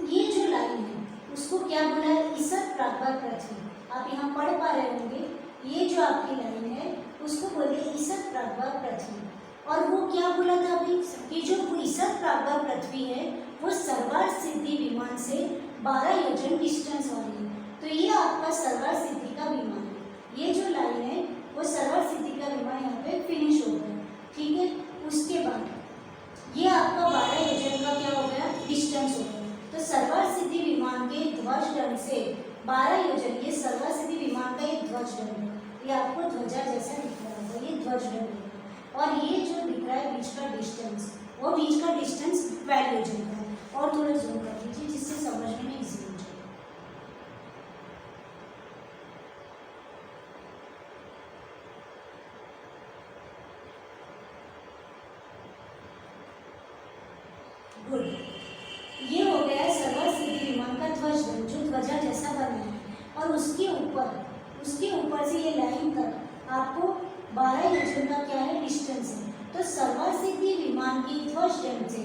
ये जो लाइन है उसको क्या बोला है, ईसत प्रादभाग पृथ्वी। आप यहाँ पढ़ पा रहे होंगे, ये जो आपकी लाइन है उसको बोलिए ईसत प्रादभाग पृथ्वी। और वो क्या बोला था अभी कि जो ईसत प्रादभाग पृथ्वी है वो सर्वर सिद्धि विमान से 12 योजन डिस्टेंस वाली है। तो ये आपका सर्वर सिद्धि का विमान है, ये जो लाइन है वो सर्वर सिद्धि का विमान यहाँ पे फिनिश हो गया, ठीक है। उसके बाद ये आपका 12 योजन का क्या हो गया, डिस्टेंस हो गया। तो सर्वर सिद्धि विमान के ध्वज दंड से 12 योजन, ये सर्वर सिद्धि विमान का एक ध्वज दंड है, ये आपको ध्वजा जैसा दिख रहा होगा, ये ध्वज दंड है। और ये जो दिख रहा है बीच का डिस्टेंस, वो बीच का डिस्टेंस 12 योजन का है। और थोड़ा जूम कर लीजिए जिससे जिससे समझने में इजी हो जाए। गुड, ये हो गया सर्वर सिद्धि विमान का ध्वज दंड जो ध्वजा जैसा बना है, और उसके ऊपर से ये लाइन तक आपको 12 योजन का क्या है डिस्टेंस है। तो सर्वर सिद्धि विमान की ध्वज दंड से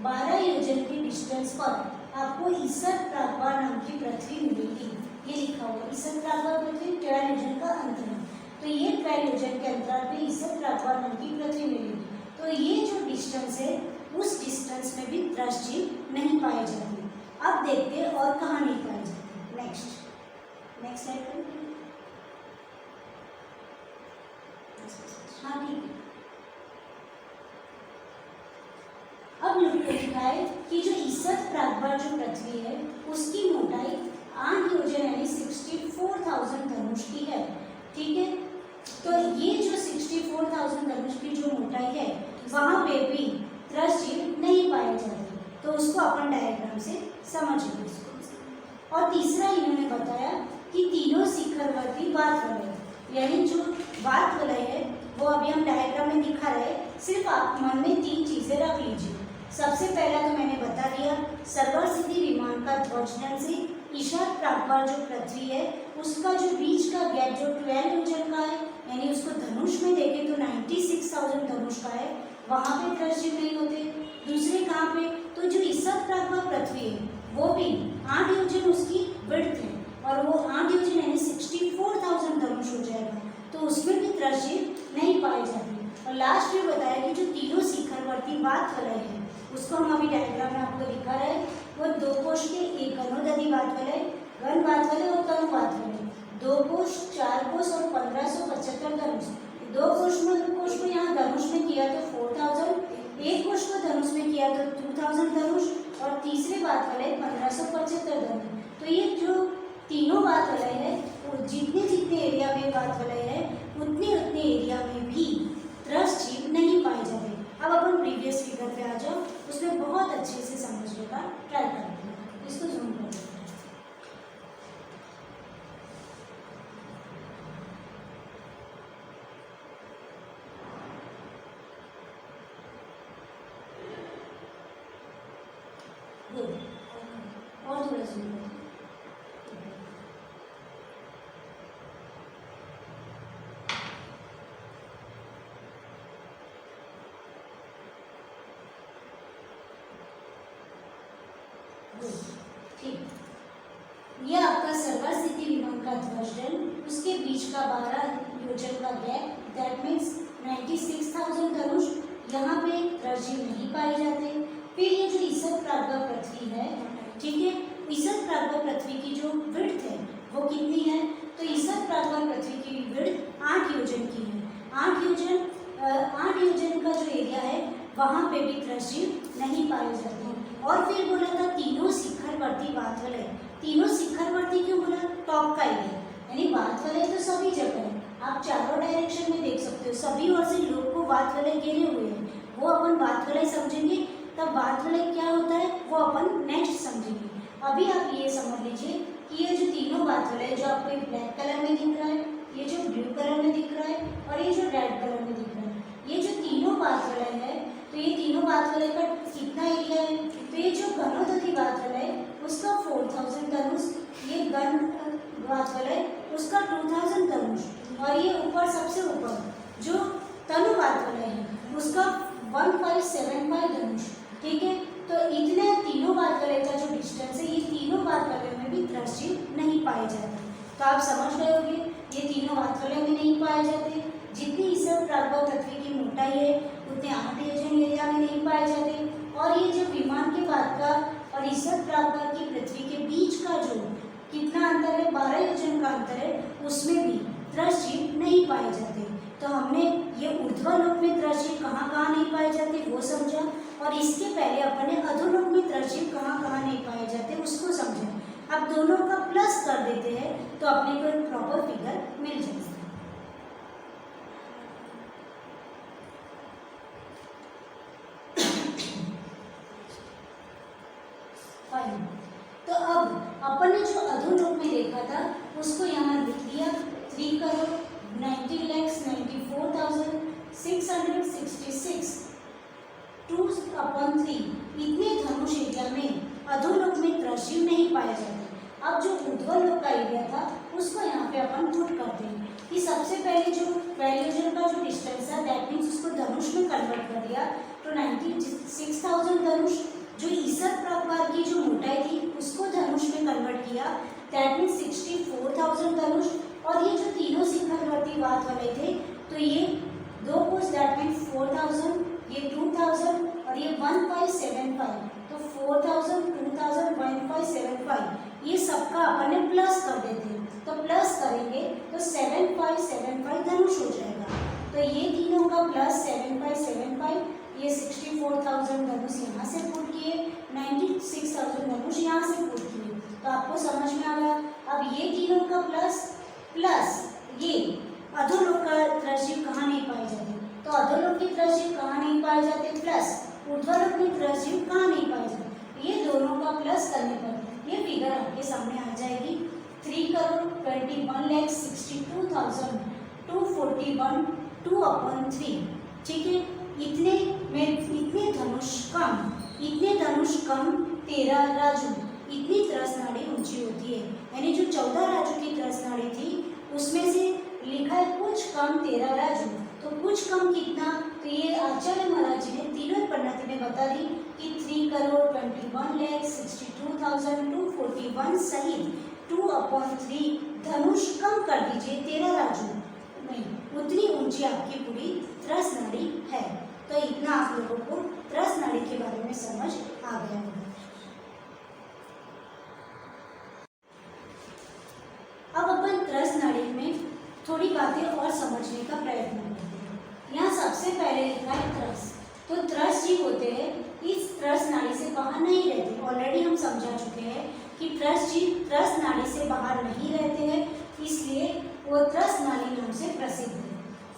12 योजन की डिस्टेंस पर आपको ईसर प्रागवा नाम की पृथ्वी मिलेगी। ये लिखा हुआ ईसर प्रागवा पृथ्वी 12 योजन का अंतर है। तो ये 12 योजन के अंतराल पे ईसर प्रागवा नाम की पृथ्वी मिलेगी। तो ये जो डिस्टेंस है उस डिस्टेंस में भी दृष्टजीव नहीं पाए जाते। अब देखते हैं और कहाँ नहीं पाए जाते। नेक्स्ट स्लाइड पर। हाँ ठीक है। अब लिखा है कि जो ईसर प्रागवा जो पृथ्वी है उसकी मोटाई 8 योजन यानी 64,000 धनुष की है। ठीक है, तो ये जो 64,000 धनुष की जो मोटाई है वहां पे भी दृष्टजीव नहीं पाए जाते। तो उसको अपन डायग्राम से समझेंगे इसको। और तीसरा इन्होंने बताया कि तीनों शिखरवर्ती वात वलय, यानी जो वात वलय है वो अभी हम डायग्राम में दिखा रहे हैं। सिर्फ आप मन में 3 चीजें रख लीजिए। सबसे पहला तो मैंने बता दिया सर्वर सिद्धि विमान का ध्वज दंड से ईशान प्रागवा जो पृथ्वी है उसका जो बीच का गैप जो 12 योजन का है, यानी उसको धनुष में देखें तो 96,000 धनुष का है, वहां पे दृष्टजीव नहीं होते। दूसरे कहाँ पे, तो जो ईसर प्रागवा पृथ्वी है वो भी 8 योजन उसकी विड्थ है, और वो 8 योजन यानी 64,000 धनुष हो जाएगा। तो उसमें भी दृष्टजीव नहीं पाए जाते। और लास्ट में बताया कि जो तीनों शिखरवर्ती वात वलय है उसको हम अभी डायग्राम में आपको दिखा रहे हैं। वो 2 कोश के, एक गणोदधि वात वलय, घन वात वलय और तनु वात वलय, 2 कोश, 4 कोश और 1575 धनुष। 2 कोश में यहाँ धनुष में किया तो 4000, 1 कोश को धनुष में किया तो 2000 धनुष, और तीसरे वात वलय 1575 धनुष। तो ये जो तीनों वात वलय है वो जितने एरिया में वात वलय है उतने एरिया में भी दृष्टजीव नहीं पाए जाते। अब अपन प्रीवियस फिगर पे आ जाओ, उसमें बहुत अच्छे से समझने का ट्राई करते हैं। इसको जूम कर लेते हैं। और थोड़ा जूम करते हैं। ठीक, ये आपका सर्वर सिद्धि विमान का ध्वज दंड, उसके बीच का 12 योजन का गैप, दैट मीन्स 96,000 धनुष, यहाँ पे दृष्टजीव नहीं पाए जाते। फिर ये जो ईसर प्रागवा पृथ्वी है, ठीक है, ईसर प्रागवा पृथ्वी की जो विड्थ है वो कितनी है, तो ईसर प्रागवा पृथ्वी की विड्थ 8 योजन की है। 8 योजन का जो एरिया है वहाँ पे भी दृष्टजीव नहीं पाए जाते। और फिर बोला था तीनों शिखरवर्ती वात वलय। तीनों शिखरवर्ती क्यों बोला, टॉप का एरिया, यानी वात वलय तो सभी जगह है, आप चारों डायरेक्शन में देख सकते हो, सभी ओर से लोग को वात वलय घेरे हुए हैं। वो अपन वात वलय समझेंगे, तब वात वलय क्या होता है वो अपन नेक्स्ट समझेंगे। अभी आप ये समझ लीजिए कि ये जो तीनों वात वलय जो आपको ब्लैक कलर में दिख रहा है, ये जो ब्लू कलर में दिख रहा है, और ये जो रेड कलर में दिख रहा है, ये जो तीनों वात वलय है, तो ये तीनों वात वलय का कितना एरिया है, तो ये जो गणोदधि वात वलय उसका 4000 धनुष, ये गण वात वलय उसका 2000 धनुष, और ये ऊपर सबसे ऊपर जो तनु वात वलय है उसका 1575 धनुष। ठीक है, तो इतने तीनों वात वलय का जो डिस्टेंस है, ये तीनों वात वलय में भी दृष्टजीव नहीं पाए जाते। तो आप समझ गए होंगे ये तीनों वात वलय में नहीं पाए जाते। जितनी ईसर प्रागवा पृथ्वी की मोटाई है उतने 8 योजन एरिया में नहीं पाए जाते। और ये जो विमान के बाद का और ईसर प्रागवा की पृथ्वी के बीच का जो कितना अंतर है, 12 योजन का अंतर है, उसमें भी दृष्टजीव नहीं पाए जाते। तो हमने ये ऊर्ध्वलोक में दृष्टजीव कहाँ कहाँ नहीं पाए जाते वो समझा, और इसके पहले अपन ने अधोलोक में दृष्टजीव कहाँ कहाँ नहीं पाए जाते उसको समझा। अब दोनों का प्लस कर देते हैं तो अपने को एक प्रॉपर फिगर मिल जाएगा। हमने जो अधोलोक में देखा था उसको यहाँ लिख दिया 3,90,94,666 2/3 इतने धनुष एरिया में अधोलोक में त्रशीव नहीं पाए जाते। अब जो ऊर्ध्वलोक का एरिया था उसको यहाँ पे अपन पुट करते हैं कि सबसे पहले जो वैल्यूजन का जो डिस्टेंस है दैट मीन्स उसको धनुष में कन्वर्ट कर दिया तो 96,000 धनुष। जो ईसर प्रकार की जो मोटाई थी उसको धनुष में कन्वर्ट किया दैट मीन्स 64,000 धनुष। और ये जो तीनों शिखरवर्ती बात वाले थे तो ये दो कोस दैट मीन्स 4,000, ये 2,000 और ये 1575 तो 4,000, 2,000, 1575 ये सबका अपन ने प्लस कर देते हैं। तो प्लस करेंगे तो 7575 धनुष हो जाएगा। तो ये तीनों का प्लस 7575 ये 64,000 धनुष यहाँ से पुट किए 96,000 धनुष यहाँ से पुट किए। तो आपको समझ में आ गया। अब ये तीनों का प्लस ये अधोलोक का त्रशीव कहाँ नहीं पाए जाते तो अधोलोक की त्रशीव कहाँ नहीं पाए जाते प्लस ऊर्ध्वलोक में त्रशीव कहाँ नहीं पाए जाते। ये दोनों का प्लस करने पर ये फिगर आपके सामने आ जाएगी 3,21,62,241 2/3। ठीक है, इतने धनुष कम 13 राजू इतनी त्रस नाड़ी ऊंची होती है। यानी जो 14 राजू की त्रस नाड़ी थी उसमें से लिखा है कुछ कम 13 राजू। तो कुछ कम कितना तो ये आचार्य महाराज जी ने तीनों पन्नति में बता दी कि 3,21,62,241 सहित 2/3 धनुष कम कर दीजिए 13 राजू में उतनी ऊंची आपकी पूरी त्रस नाड़ी है। तो इतना आप लोगों को त्रस नाड़ी के बारे में समझ आ गया होगा। अब अपन त्रस नाड़ी में थोड़ी बातें और समझने का प्रयत्न करते हैं। यहाँ सबसे पहले लिखा है त्रस। तो त्रस जीव होते हैं इस त्रस नाड़ी से बाहर नहीं रहते। ऑलरेडी हम समझा चुके हैं कि त्रस जीव त्रस नाड़ी से बाहर नहीं रहते हैं, इसलिए वो त्रस नाड़ी नाम से प्रसिद्ध है।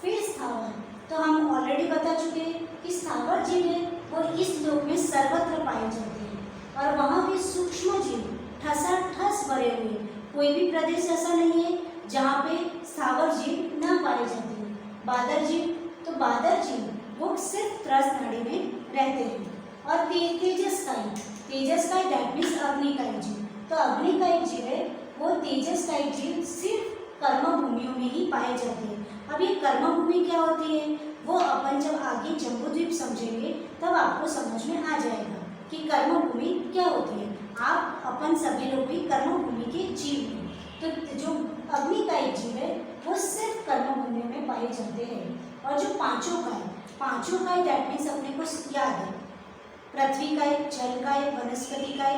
फिर स्थावर, तो हम ऑलरेडी बता चुके हैं कि स्थावर जीव है वो इस लोक में सर्वत्र पाए जाते हैं और वहाँ भी सूक्ष्म जीव ठसाठस भरे हुए कोई भी प्रदेश ऐसा नहीं है जहाँ पे स्थावर जीव न पाए जाते हैं। बादर जीव, तो बादर जीव वो सिर्फ त्रस नाड़ी में रहते हैं। और तेजसकाई दैट मीन्स अग्निकाई जीव। तो अग्निकाई जीव है वो तेजसकाई जीव सिर्फ कर्म भूमियों में ही पाए जाते हैं। अब ये कर्म भूमि क्या होती है वो अपन जब आगे जम्बूद्वीप समझेंगे तब आपको समझ में आ जाएगा कि कर्म भूमि क्या होती है। आप अपन सभी लोग भी कर्म भूमि के जीव हैं। तो जो अग्निकाई जीव है वो सिर्फ कर्म भूमि में पाए जाते हैं। और जो पांचों काय दैट मीन्स अपने को याद है पृथ्वी काय, जल काय, वनस्पति काय,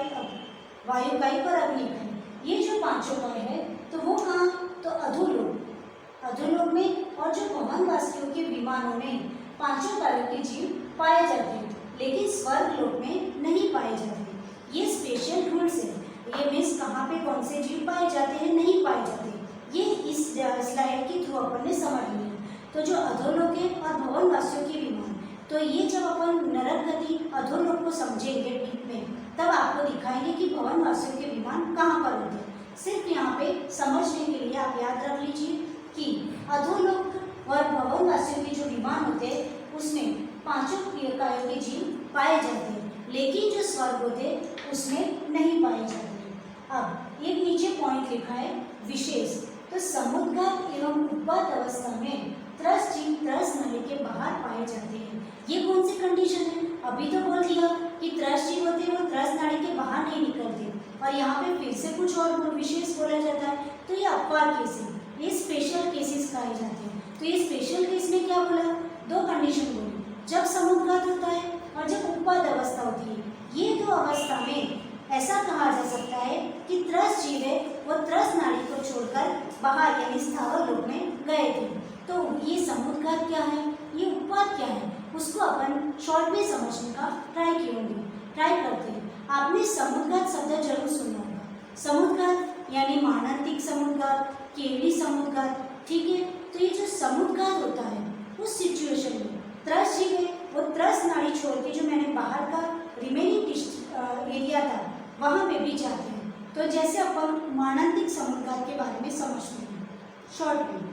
वायु काय और अग्नि काय। ये जो पांचों काय है तो वो कहाँ तो अधोलोक में और जो भवनवासियों के विमानों में पांचों कायों के जीव पाए जाते हैं लेकिन स्वर्ग लोक में नहीं पाए जाते। ये स्पेशल रूल्स है। ये मीन्स कहाँ पे कौन से जीव पाए जाते हैं नहीं पाए जाते ये इस स्लाइड के थ्रू अपन ने समझ लिया। तो जो अधोलोक है और भवनवासियों के विमान, तो ये जब अपन नरक गति अधोलोक को समझेंगे डीप में तब आपको दिखाएंगे कि भवनवासियों के विमान कहाँ पर होते हैं। सिर्फ यहाँ पे समझने के लिए आप याद रख लीजिए कि अधोलोक और भवनवासियों के जो विमान होते हैं उसमें पांचों कायों के जीव पाए जाते हैं लेकिन जो स्वर्ग होते उसमें नहीं पाए जाते। अब एक नीचे पॉइंट लिखा है विशेष। तो समुद्रघात एवं उपवात अवस्था में त्रस जीव त्रस नाली के बाहर पाए जाते हैं। ये कौन सी कंडीशन है? अभी तो बोल दिया कि त्रस जीव होते हैं वो त्रस नाली के बाहर नहीं निकलते और यहाँ पे फिर से कुछ और विशेष बोला जाता है। तो ये अपवाद केस है, ये स्पेशल केसेस कहे जाते हैं। तो ये स्पेशल केस में क्या बोला? दो कंडीशन बोली, जब समुद्रघात होता है और जब उपवात अवस्था होती है। ये दो अवस्था में ऐसा कहा जा सकता है कि त्रस जीव है वो त्रस नाड़ी को छोड़कर बाहर यानी स्थावर लोक में गए थे। तो ये समुद्रघात क्या है, ये उपवात क्या है, उसको अपन शॉर्ट में समझने का ट्राई करते हैं। आपने समुद्रघात शब्द जरूर सुना होगा। समुद्रघात यानी मानांतिक समुद्रघात, केवली समुद्रघात। ठीक है, तो ये जो समुद्रघात होता है उस सिचुएशन में त्रस जीव है वो त्रस नाड़ी छोड़ के जो मैंने बाहर का रिमेनिंग एरिया था वहाँ पे भी जाते हैं। तो जैसे अपन मानांतिक समुद्घात के बारे में समझते हैं शॉर्ट में।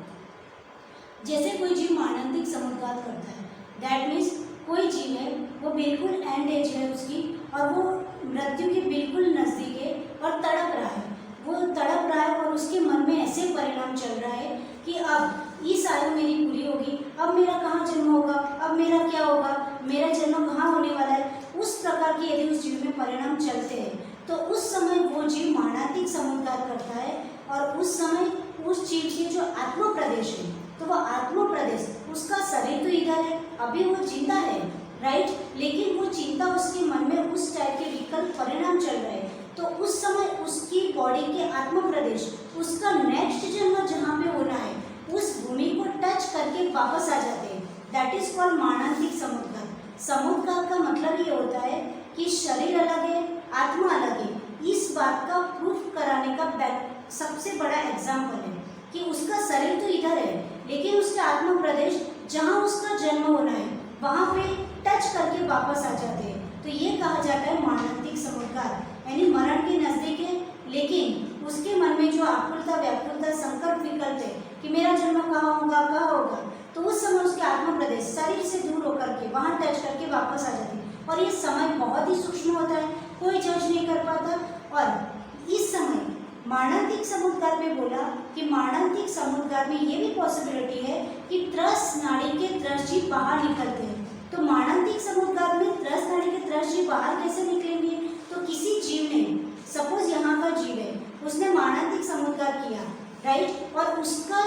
जैसे कोई जीव मानांतिक समुद्घात करता है, दैट मीन्स कोई जीव है वो बिल्कुल एंड एज है उसकी और वो मृत्यु के बिल्कुल नज़दीक है और तड़प रहा है, वो तड़प रहा है और उसके मन में ऐसे परिणाम चल रहा है कि अब इस आयु मेरी पूरी होगी, अब मेरा कहाँ जन्म होगा, अब मेरा क्या होगा, मेरा जन्म कहाँ होने वाला है। उस प्रकार की यदि उस जीव में परिणाम चलते हैं तो उस समय वो जीव मानांतिक समुद्घात करता है और उस समय उस जीव के जो आत्म प्रदेश है, तो वो आत्म प्रदेश, उसका शरीर तो इधर है, अभी वो जिंदा है, राइट, लेकिन वो चिंता उसके मन में उस टाइप के विकल्प परिणाम चल रहे हैं, तो उस समय उसकी बॉडी के आत्म प्रदेश, उसका नेक्स्ट जन्म जहाँ पे होना है उस भूमि को टच करके वापस आ जाते हैं। दैट इज कॉल्ड मानांतिक समुद्घात। समुद्घात का मतलब ये होता है कि शरीर अलग है, आत्मा अलग है। इस बात का प्रूफ कराने का सबसे बड़ा एग्जाम्पल है कि उसका शरीर तो इधर है लेकिन उसका आत्म प्रदेश जहाँ उसका जन्म होना है वहाँ पे टच करके वापस आ जाते हैं। तो ये कहा जाता है मानांतिक समुद्घात, यानी मरण के नज़दीक है लेकिन उसके मन में जो आकुलता व्याकुलता संकल्प विकल्प है कि मेरा जन्म कहाँ होगा, तो उस समय उसके आत्म प्रदेश शरीर से दूर होकर के वहाँ टच करके वापस आ जाते हैं। और ये समय बहुत ही सूक्ष्म होता है, कोई जज नहीं कर पाता। और इस समय मानांतिक समुद्घात में बोला कि मानांतिक समुद्घात में ये भी पॉसिबिलिटी है कि त्रस नाड़ी के त्रस जीव बाहर निकलते हैं। तो मानांतिक समुद्घात में त्रस नाड़ी के त्रस जीव बाहर कैसे निकलेंगे? तो किसी जीव ने, सपोज यहाँ का जीव है, उसने मानांतिक समुद्घात किया, राइट, और उसका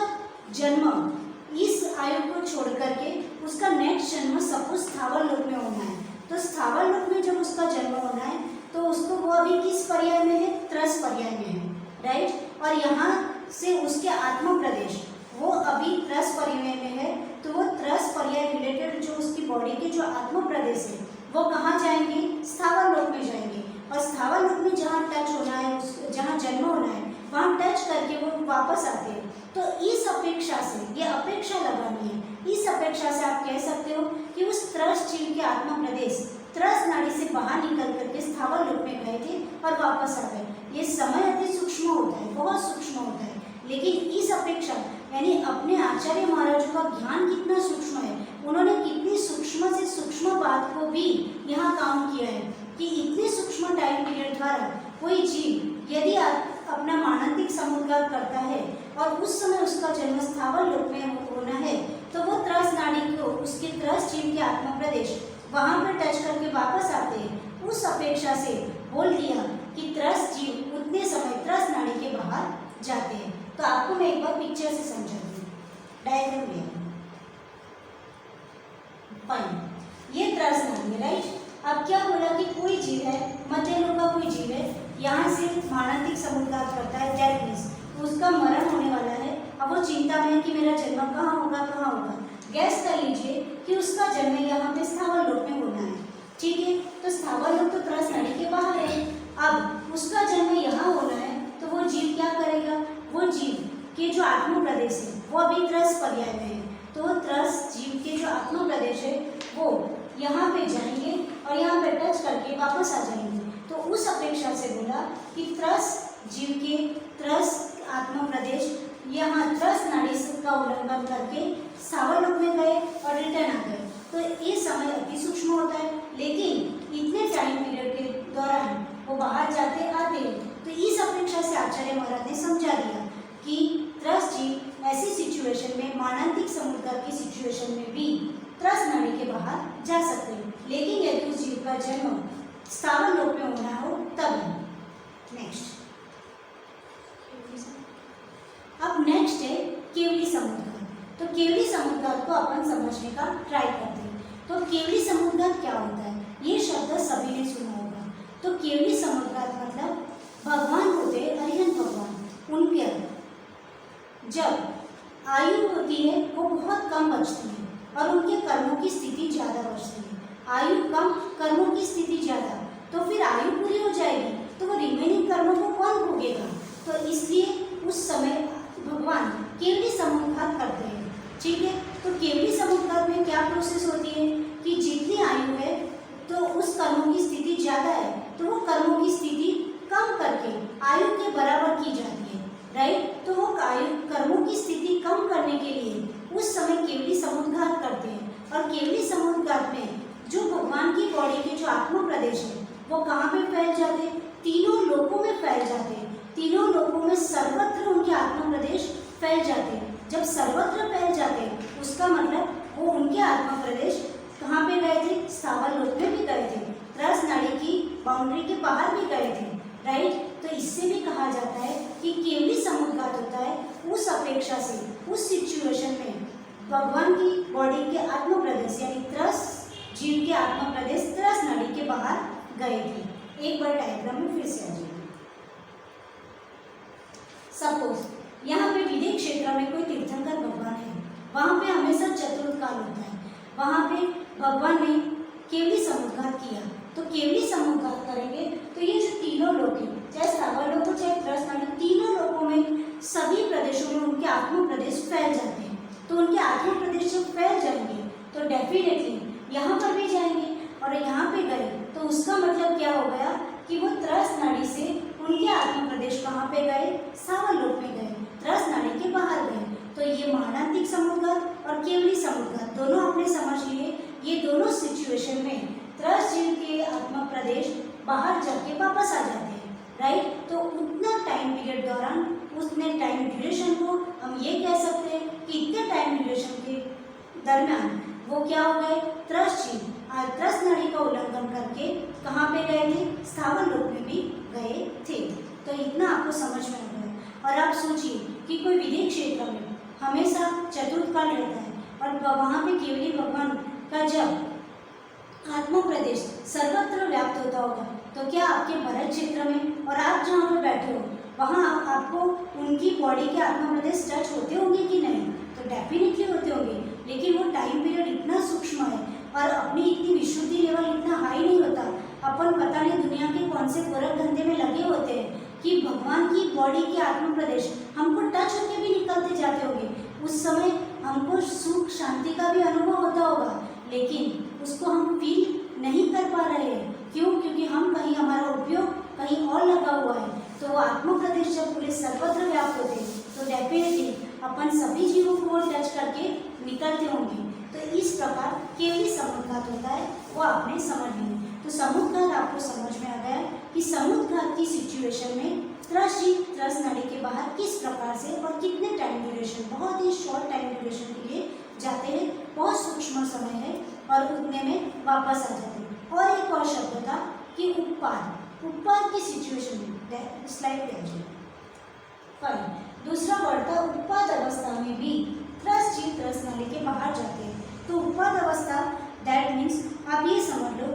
जन्म इस आयु को छोड़ करके उसका नेक्स्ट जन्म सपोज स्थावर लोक में होना है। तो स्थावर लोक में जब उसका जन्म होना है तो उसको वो अभी किस पर्याय में है? त्रस पर्याय में है, राइट। और यहाँ से उसके आत्म प्रदेश वो अभी त्रस पर्याय में है, तो वो त्रस पर्याय रिलेटेड जो उसकी बॉडी के जो आत्म प्रदेश है वो कहाँ जाएंगे? स्थावर लोक में जाएंगे। और स्थावर लोक में जहाँ टच होना है, जहाँ जन्म होना है वहाँ टच करके वो वापस आते हैं। तो इस अपेक्षा से, ये अपेक्षा लगानी है, इस अपेक्षा से आप कह सकते हो कि उस त्रस जीव के आत्म प्रदेश त्रस नाड़ी से बाहर निकल करके स्थावर लोक में गए थे और वापस आ गए। ये समय अति सूक्ष्म होता है, बहुत सूक्ष्म होता है, लेकिन इस अपेक्षा यानी अपने आचार्य महाराज का ज्ञान कितना सूक्ष्म है, उन्होंने कितनी सूक्ष्म से सूक्ष्म बात को भी यहाँ काम किया है कि इतने सूक्ष्म टाइम पीरियड द्वारा कोई जीव यदि अपना मानांतिक समुद्घात करता है और उस समय उसका जन्म स्थावर लोक में होना है, तो वो त्रस नाड़ी को, उसके त्रस जीव के आत्म प्रदेश वहाँ पर टच करके वापस आते हैं। उस अपेक्षा से बोल दिया कि त्रस जीव उतने समय त्रस नाड़ी के बाहर जाते हैं। तो आपको मैं एक बार पिक्चर से समझाती हूँ, डायग्राम लिया, फाइन, ये त्रस नाड़ी है, राइट। अब क्या बोला कि कोई जीव है, मध्य लोक का कोई जीव है, यहाँ से मानांतिक समुद्घात करता है, दैट मीन्स उसका मरण होने वाला है। अब वो चिंता में है कि मेरा जन्म कहाँ होगा। गैस कर लीजिए कि उसका जन्म यहाँ पे स्थावर लोक में होना है, ठीक है। तो स्थावर लोक तो त्रस नाड़ी के बाहर है, अब उसका जन्म यहाँ होना है, तो वो जीव क्या करेगा? वो जीव के जो आत्म प्रदेश है वो अभी त्रस पर्याय में है, तो वो त्रस जीव के जो आत्म प्रदेश है वो यहाँ पे जाएंगे और यहाँ पे टच करके वापस आ जाएंगे। तो उस अपेक्षा से बोला कि त्रस जीव के त्रस आत्म प्रदेश यहाँ त्रस नाड़ी का उल्लंघन करके स्थावर लोक में गए और रिटर्न आ गए। तो ये समय अति सूक्ष्म होता है, लेकिन इतने टाइम पीरियड के दौरान वो बाहर जाते आते हैं। तो इस अपेक्षा से आचार्य महाराज ने समझा दिया कि त्रस जीव ऐसी सिचुएशन में, मानांतिक समुद्घात की सिचुएशन में भी त्रस नाड़ी के बाहर जा सकते हैं, लेकिन यदि उस जीव का जन्म स्थावर लोक में होना हो तब। नेक्स्ट, अब नेक्स्ट है केवली समुद्घात। तो केवली समुद्घात को अपन समझने का ट्राई करते हैं। तो केवली समुद्घात क्या होता है? ये शब्द सभी ने सुना होगा। तो केवली समुद्घात मतलब भगवान होते अरिहंत भगवान, उनके जब आयु होती है वो बहुत कम बचती है और उनके कर्मों की स्थिति ज़्यादा बचती है। आयु कम, कर्मों की स्थिति ज़्यादा, तो फिर आयु पूरी हो जाएगी तो वो रिमेनिंग कर्मों को कौन भोगेगा? तो इसलिए उस समय भगवान केवली समुद्घात करते हैं, ठीक है। तो केवली समुद्घात में क्या प्रोसेस होती है कि जितनी आयु है तो उस कर्मों की स्थिति ज़्यादा है तो वो कर्मों की स्थिति कम करके आयु के बराबर की जाती है, राइट। तो वो आयु कर्मों की स्थिति कम करने के लिए उस समय केवली समुद्घात करते हैं। और केवली समुद्घात में जो भगवान की बॉडी के जो आत्मा प्रदेश है वो कहाँ पे फैल जाते हैं? तीनों लोकों में फैल जाते हैं। तीनों लोकों में सर्वत्र उनके आत्मा प्रदेश फैल जाते हैं। जब सर्वत्र फैल जाते हैं उसका मतलब वो उनके आत्मा प्रदेश कहाँ पे गए थे? स्थावर लोक में भी गए थे, त्रस नाड़ी की बाउंड्री के बाहर भी गए थे, राइट। तो इससे भी कहा जाता है कि केवली समुद्घात होता है उस अपेक्षा से, उस सिचुएशन में भगवान की बॉडी के आत्मा प्रदेश यानी त्रस जीव के आत्मा प्रदेश त्रस नाड़ी के बाहर गए थे। एक बार डायग्राम में फिर से आ जाइए। सपोज यहाँ पे विदेह क्षेत्र में कोई तीर्थंकर भगवान है, वहाँ पे हमेशा चतुर्थ काल होता है। वहाँ पे भगवान ने केवली समुद्घात किया, तो केवली समुद्घात करेंगे तो ये जो तीनों लोग हैं, चाहे स्थावर लोक हो चाहे त्रस नाड़ी, तीनों लोगों में सभी प्रदेशों में उनके आत्मा प्रदेश फैल जाते हैं। तो उनके आत्मा प्रदेश जब फैल जाएंगे तो डेफिनेटली यहाँ पर भी जाएंगे, और यहाँ पे गए तो उसका मतलब क्या हो गया कि वो त्रस नाड़ी से उनके आत्मा प्रदेश कहाँ पे गए? स्थावर लोक में गए, त्रस नाड़ी के बाहर गए। तो ये मानांतिक समुद्घात और केवली समुद्घात दोनों आपने समझ लिए। ये दोनों सिचुएशन में त्रस जीव के आत्मा प्रदेश बाहर जाके वापस आ जाते हैं, राइट। तो उतना टाइम पीरियड दौरान, उतने टाइम ड्यूरेशन को हम ये कह सकते हैं कि इतने टाइम ड्यूरेशन के दरमियान वो क्या हो गए? त्रस जीव त्रस नाड़ी का उल्लंघन करके कहाँ पे गए थे? स्थावर लोक में भी गए थे। तो इतना आपको समझ में आ गया। और आप सोचिए कि कोई विदेह क्षेत्र में हमेशा चतुर्थ काल रहता है और वहाँ पे केवली भगवान का जब आत्मा प्रदेश सर्वत्र व्याप्त होता होगा, तो क्या आपके भरत क्षेत्र में और आप जहाँ पर बैठे हो वहाँ आपको उनकी बॉडी के आत्मा प्रदेश टच होते होंगे कि नहीं? तो डेफिनेटली होते होंगे, लेकिन वो टाइम पीरियड इतना सूक्ष्म है और अपनी इतनी विशुद्धि लेवल इतना हाई नहीं होता। अपन पता नहीं दुनिया के कौन से गोरख धंधे में लगे होते हैं कि भगवान की बॉडी के आत्मा प्रदेश हमको टच होके भी निकलते जाते होंगे। उस समय हमको सुख शांति का भी अनुभव होता होगा, लेकिन उसको हम फील नहीं कर पा रहे हैं। क्यों? क्योंकि हम कहीं, हमारा उपयोग कहीं और लगा हुआ है। तो वो आत्मा प्रदेश जब पूरे सर्वत्र व्याप्त होते हैं तो डेफिनेटली अपन सभी जीवों को वो टच करके निकलते होंगे। तो इस प्रकार केवली समुद्घात होता है, वो आपने समझ लिया। तो समुद्घात आपको समझ में आ गया कि समुद्घात की सिचुएशन में त्रस जीव त्रस नाड़ी के बाहर किस प्रकार से और कितने टाइम ड्यूरेशन, बहुत ही शॉर्ट टाइम ड्यूरेशन के लिए जाते हैं, बहुत सूक्ष्म समय है और उतने में वापस आ जाते हैं। और एक और शब्द था कि उत्पाद, उत्पाद की सिचुएशन में, स्लाइड पे आ जाइए। फाइन, दूसरा वर्ड था उत्पाद अवस्था में भी त्रस जीव त्रस नाड़ी के बाहर जाते हैं। तो उत्पाद अवस्था दैट मीन्स आप ये समझ लो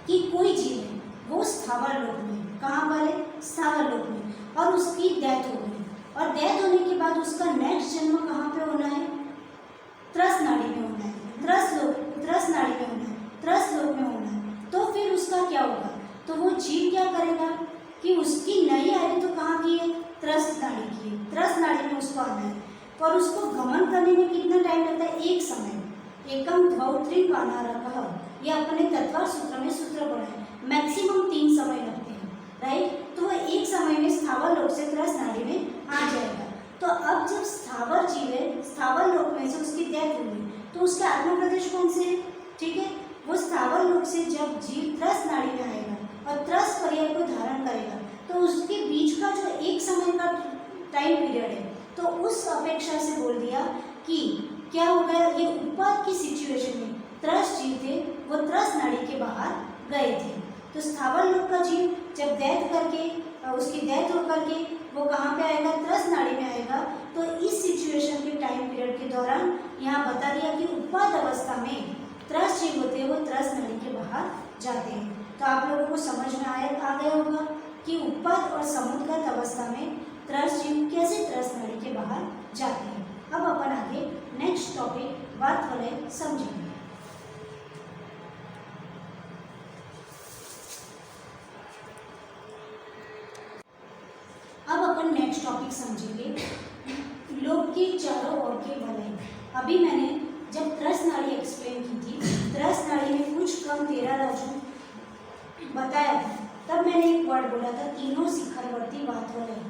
कि कोई जीव है वो स्थावर लोक में, कहाँ पर है? स्थावर लोक में, और उसकी डेथ हो गई, और डेथ होने के बाद उसका नेक्स्ट जन्म कहाँ पे होना है? त्रस नाड़ी में होना है, त्रस नाड़ी में होना है, त्रस लोक में होना है। तो फिर उसका क्या होगा? तो वो जीव क्या करेगा कि उसकी नई आयु तो कहाँ की है? त्रस नाड़ी की है, त्रस नाड़ी में उसको आना है। और उसको गमन करने में कितना टाइम लगता है? एक समय, एकम द्वौ त्रिं वानरकः, ये अपने तत्वार सूत्र में सूत्र पढ़ा है, मैक्सिमम 3 समय लगते हैं, राइट। तो वो एक समय में स्थावर लोक से त्रस नाड़ी में आ जाएगा। तो अब जब स्थावर जीव है, स्थावर लोक में से उसकी डेथ हुई, तो उसके आत्मा प्रदेश कौन से है? ठीक है, वो स्थावर लोक से जब जीव त्रस नाड़ी में आएगा और त्रस पर्याय को धारण करेगा, तो उसके बीच का जो एक समय का टाइम पीरियड है, तो उस अपेक्षा से बोल दिया कि क्या हो गया? ये उत्पाद की सिचुएशन में त्रस जीव थे वो त्रस नाड़ी के बाहर गए थे। तो स्थावर लोक का जीव जब डेथ करके, उसकी डेथ होकर के वो कहाँ पे आएगा? त्रस नाड़ी में आएगा। तो इस सिचुएशन के टाइम पीरियड के दौरान यहाँ बता दिया कि उत्पाद अवस्था में त्रस जीव होते हैं वो त्रस नाड़ी के बाहर जाते हैं। तो आप लोगों को समझ में आ गया होगा कि उत्पाद और समुद्गत अवस्था में त्रस जीव कैसे त्रस नाड़ी के बाहर जाते हैं। अब अपन आगे नेक्स्ट टॉपिक बात वाले समझेंगे। अब अपन नेक्स्ट टॉपिक समझेंगे लोक के चारों ओर के वलय। अभी मैंने जब त्रस नाड़ी एक्सप्लेन की थी, त्रस नाड़ी में कुछ कम 13 राज्यों बताया था तब मैंने एक वर्ड बोला था तीनों शिखरवर्ती बात वलय,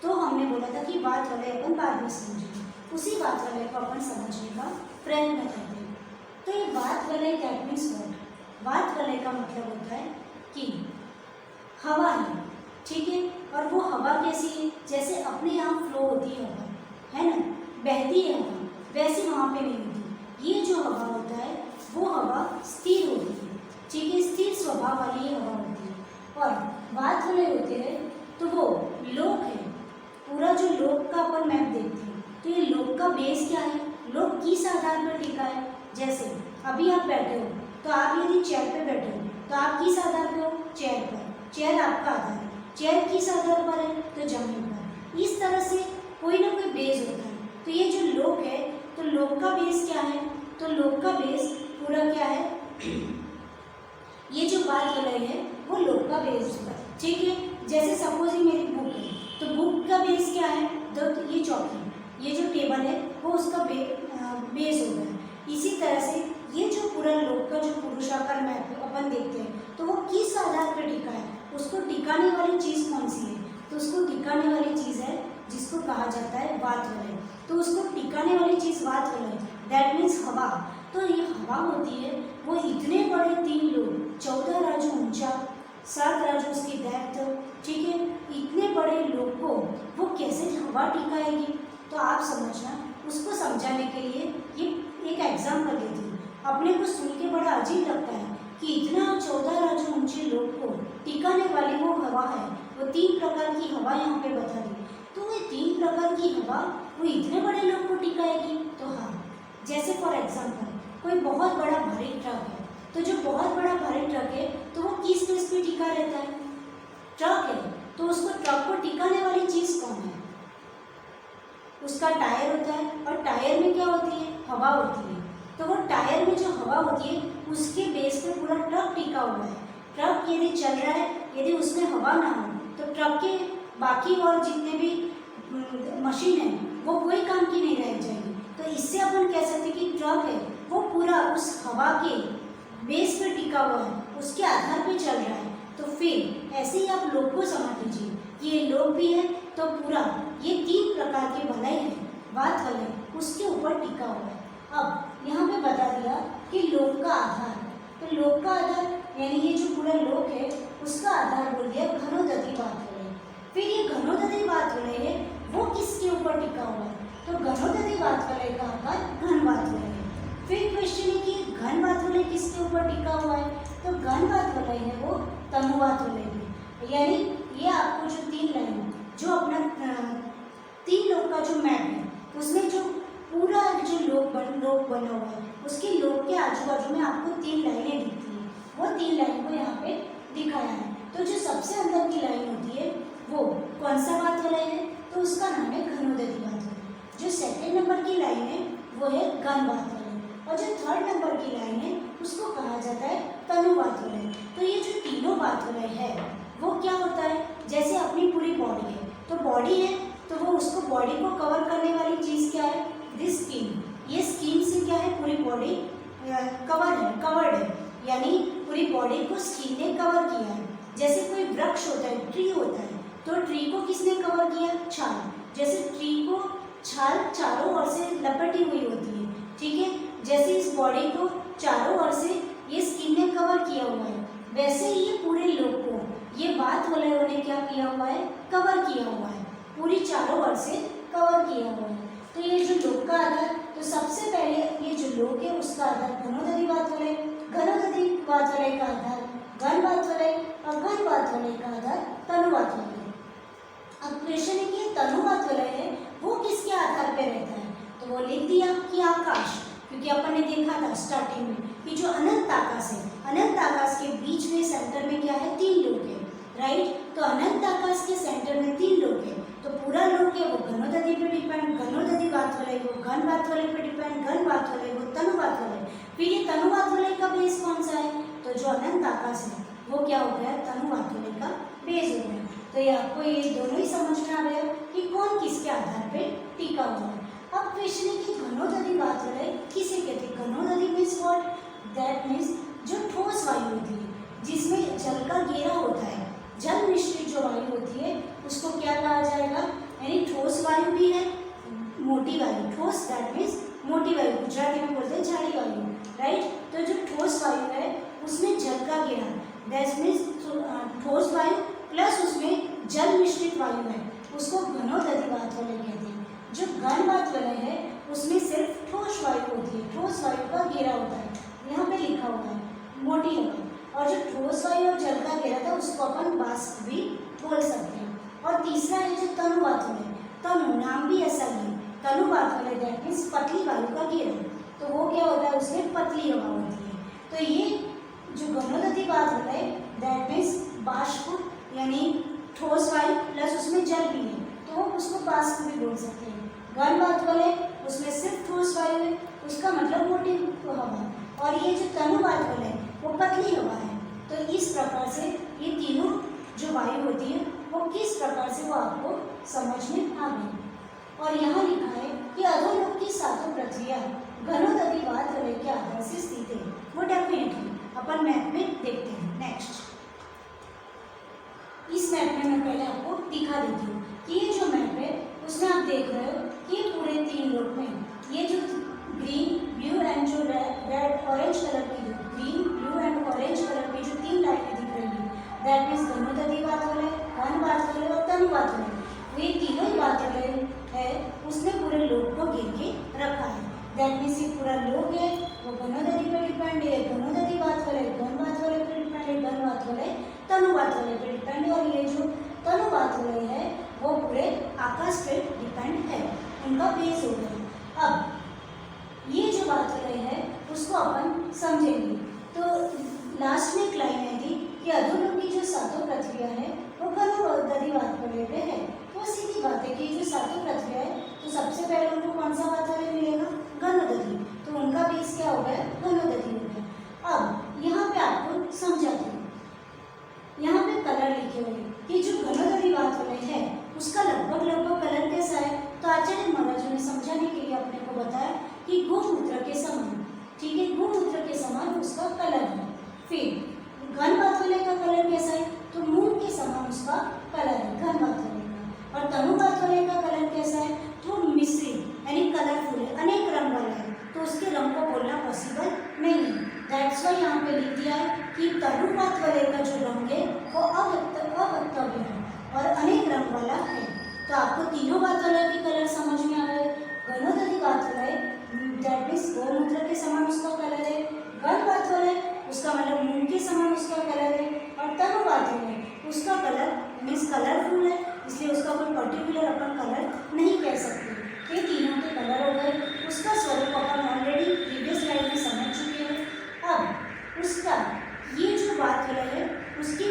तो हमने बोला था कि बात वलय अपन बाद में समझेंगे, उसी बात वलय को अपन समझने का प्रयत्न करते हैं। तो ये बात वलय दैट मीन्स व्हाट, बात वलय का मतलब होता है कि हवा है, ठीक है, और वो हवा कैसी है, जैसे अपने यहाँ फ्लो होती है हवा, है ना, बहती है हवा, वैसे वहाँ पे नहीं होती। ये जो हवा होता है वो हवा स्थिर होती है, ठीक है, स्थिर स्वभाव वाली हवा होती है। और बात वलय होते हैं तो वो लोक है, पूरा जो लोक का अपन मैप देखते हैं तो ये लोक का बेस क्या है, लोक किस आधार पर टिका है। जैसे अभी आप बैठे हो तो आप यदि चेयर पे बैठे हो तो आप किस आधार पे हो, चेयर पर, चेयर आपका आधार है, चेयर किस आधार पर है, तो जमीन पर। इस तरह से कोई ना कोई बेस होता है। तो ये जो लोक है तो लोक का बेस क्या है, तो लोक का बेस पूरा क्या है, ये जो बात वलय है वो लोक का बेस होगा, ठीक है। जैसे सपोज ये मेरी बुक है तो बुक का बेस क्या है, तो ये चौकी, ये जो टेबल है वो उसका बेस होगा। इसी तरह से ये जो पूरा लोक का जो पुरुषाकार मैप अपन देखते हैं तो वो किस आधार पर टिका है, उसको टिकाने वाली चीज़ कौन सी है, तो उसको टिकाने वाली चीज़ है जिसको कहा जाता है बात वलय। तो उसको टिकाने वाली चीज़ बात वलय, दैट मीन्स हवा। तो ये हवा होती है वो इतने बड़े 3 लोग, 14 राजू ऊंचा, 7 राजू उसकी डेप्थ, ठीक है, इतने बड़े लोग को वो कैसे हवा टिकाएगी। तो आप समझना, उसको समझाने के लिए ये एक एग्जाम्पल देती हूँ। अपने को सुन के बड़ा अजीब लगता है कि इतना 14 राजू ऊंचे लोग को टिकाने वाली वो हवा है, वो 3 प्रकार की हवा यहाँ पे बता दी। तो ये 3 प्रकार की हवा वो इतने बड़े लोग को टिकाएगी। तो हाँ, जैसे फॉर एग्जाम्पल कोई बहुत बड़ा भारी ट्रक है, तो जो बहुत बड़ा भारी ट्रक है तो वो किस बेस पे टिका रहता है, ट्रक है, तो उसको ट्रक को टिकाने वाली चीज़ कौन है, उसका टायर होता है, और टायर में क्या होती है, हवा होती है। तो वो टायर में जो हवा होती है उसके बेस पे पूरा ट्रक टिका हुआ है। ट्रक यदि चल रहा है, यदि उसमें हवा ना हो तो ट्रक के बाकी और जितने भी मशीन है वो कोई काम की नहीं रह जाएगी। तो इससे अपन कह सकते हैं कि ट्रक है वो पूरा उस हवा के बेस पे टिका हुआ है, उसके आधार पे चल रहा है। तो फिर ऐसे ही आप लोग को समझ लीजिए, ये लोग भी है तो पूरा ये 3 प्रकार के वलय है, बात वलय, उसके ऊपर टिका हुआ है। अब यहाँ पे बता दिया कि लोक का आधार, तो लोक का आधार यानी ये जो पूरा लोक है उसका आधार बोल दिया घनोदधी बात वलय। फिर ये घनोदधी बात वलय है वो किसके ऊपर टिका हुआ है, तो घनोदधी बात वलय का आधार घन बात वलय है। फिर क्वेश्चन है कि घन बात वलय किसके ऊपर टिका हुआ है, तो घन बात वलय है वो तनु बात वलय है। यानी ये आपको जो 3 लाइन जो अपना 3 लोक का जो मैप है उसमें जो पूरा जो लोक बना हुआ है उसके लोक के आजू बाजू में आपको 3 लाइनें दिखती हैं, वो 3 लाइन को यहाँ पे दिखाया है। तो जो सबसे अंदर की लाइन होती है वो कौन सा बात वलय है, तो उसका नाम है घनोदधी बात वलय। जो सेकेंड नंबर की लाइन है वो है घन बात वलय, और जो 3rd नंबर की लाइन है उसको कहा जाता है तनु बात वलय। तो ये जो तीनों बात वलय है वो क्या होता है, जैसे अपनी पूरी बॉडी है, तो बॉडी है तो वो उसको बॉडी को कवर करने वाली चीज़ क्या है, दिस स्किन। ये स्किन से क्या है, पूरी बॉडी कवर्ड है, यानी पूरी बॉडी को स्किन ने कवर किया है। जैसे कोई वृक्ष होता है, ट्री होता है, तो ट्री को किसने कवर किया, छाल। जैसे ट्री को छाल चारों ओर से लपेटी हुई होती है, ठीक है, जैसे इस बॉडी को चारों ओर से ये स्किन ने कवर किया हुआ है, वैसे ही ये पूरे लोक को ये बात वलयों ने क्या किया हुआ है, कवर किया हुआ है, पूरी चारों ओर से कवर किया हुआ है। तो ये जो लोक का आधार, तो सबसे पहले ये जो लोक है उसका आधार घनोदधी बात वलय, घनोदधी बात वलय का आधार घन बात वलय, और घन बात वलय का आधार तनु बात वलय। अब क्वेश्चन है कि तनु बात वलय है वो किसके आधार पे रहता है, तो वो लिख दिया कि आकाश, क्योंकि अपन ने देखा था स्टार्टिंग में कि जो अनंत आकाश है, अनंत आकाश के बीच में सेंटर में क्या है, 3 लोक है, राइट। तो अनंत आकाश के सेंटर में 3 लोक है, तो पूरा लोक है वो घनोदधी पे डिपेंड, घनोदधी बात वलय वो घन बात वलय पे डिपेंड, घन बात वलय वो तनु बात वलय। फिर ये तनु बात वलय का बेस कौन सा है, तो जो अनंत आकाश है वो क्या हो गया, तनु बात वलय का बेस हो गया। तो ये आपको ये दोनों ही समझ में आ गया कि कौन किसके आधार पे टिका हुआ है। अब क्वेश्चन है कि घनोदधी बात वलय किसे कहते हैं, घनोदधी मीन्स व्हाट, दैट मीन्स जो ठोस वायु होती है जिसमें जल का घेरा होता है जल मिश्रित जो वायु होती है उसको क्या कहा जाएगा, यानी ठोस वायु भी है, मोटी वायु, ठोस दैट मीन्स मोटी वायु, गुजराती में बोलते हैं झाड़ी वायु, राइट। तो जो ठोस वायु है उसमें जल का घेरा, दैट मीन्स ठोस वायु प्लस उसमें जल मिश्रित वायु है, उसको घनोदधि वात वाले कहते हैं। जो घन वात वाले है उसमें सिर्फ ठोस वायु होती है, ठोस वायु का घेरा होता है, यहाँ पे लिखा हुआ है मोटी होगा। और जो ठोस वायु और जल का घेरा था उसको अपन वाष्प भी बोल सकते हैं। और तीसरा है जो तनु वात वाले, तनु नाम भी ऐसा ही है, तनु वात वाले दैट मीन्स पतली वायु का घेरा, तो वो क्या होता है, उसमें पतली हवा होती है। तो ये जो घनोदधि वात वाले दैट मीन्स बाष्प यानी ठोस वायु प्लस उसमें जल भी है, तो उसको बाष्प भी बोल सकते हैं। घन वात वाले उसमें सिर्फ ठोस वायु है, उसका मतलब मोटी हवा, और ये जो तनु वात वाले है वो पतली हवा है। तो इस प्रकार से ये तीनों जो वायु होती है वो किस प्रकार से वो आपको समझ में आ गई। और यहाँ लिखा है कि अधोलोक की सातों पृथ्वियाँ घनोदधि वात वाले के आधार से स्थित है, वो डेफिनेटली अपन मैप में देखते हैं। नेक्स्ट, इस मैप में मैं पहले आपको दिखा देती हूँ कि ये जो मैप है उसमें आप देख रहे हो कि पूरे 3 लोक में ये जो ग्रीन ब्लू एंड जो रेड ऑरेंज कलर की, जो green blue and orange colour की जो 3 लाइनें दिख रही है दैट मीन्स घनोदधि वात वाले, घन वात वाले और तनु वात वाले, ये तीनों ही वात वाले है उसने पूरे लोक को घेर के रखा है। दैट मीन्स ये पूरा लोक है वो घनोदधि पे डिपेंड है, घनोदधि वात वाले घन वात वाले पे डिपेंड है, घन वात वाले तनु वात वाले पे डिपेंड है, और ये जो तनु वात वाले है वो पूरे आकाश पे डिपेंड है, उनका बेस हो गया। अब ये जो बात हो रही है उसको अपन समझेंगे। तो लास्ट में एक लाइन है थी कि अधोलोक की जो सातों पृथ्वियाँ है वो घनोदधि वात वाले पे है, तो सीधी बात है कि जो सातों पृथ्वियाँ है तो सबसे पहले उनको कौन सा वात वाले मिलेगा, घनोदधि, तो उनका बेस क्या हो गया, घनोदधि हो गया। अब यहाँ पे आपको समझाती हूँ, यहाँ पे कलर लिखे हुए कि जो घनोदधि वात वाले है उसका लगभग कलर कैसा है, तो आचार्य महाराज ने समझाने के लिए अपने को बताया कि गोमूत्र के समान, ठीक है, गोमूत्र के समान उसका कलर है। फिर घन वात वाले का कलर कैसा है, तो मूंग के समान उसका कलर है घन वात वाले का। और तनु वात वाले का कलर कैसा है, तो मिश्रित यानी कलरफुल है, अनेक रंग वाला है, तो उसके रंग को बोलना पॉसिबल नहीं है। दैट्स वाई यहाँ पे लिख दिया है कि तनु वात वाले का जो रंग है वो अवक्तव्य है और अनेक रंग वाला है। तो आपको तीनों वात वाले के कलर समझ में आ गए। घनोदधि वात वाले दैट मीन्स गोमूत्र के समान उसका कलर है, घन वात वाले उसका मतलब मूंग के समान उसका कलर है, और तनु वात वाले उसका कलर मीन्स कलरफुल है, इसलिए उसका कोई पर्टिकुलर अपन कलर नहीं कह सकते। ये तीनों के कलर हो गए, उसका स्वरूप अपन ऑलरेडी प्रीवियस स्लाइड में समझ चुके हैं। अब उसका ये जो बात वाला है उसकी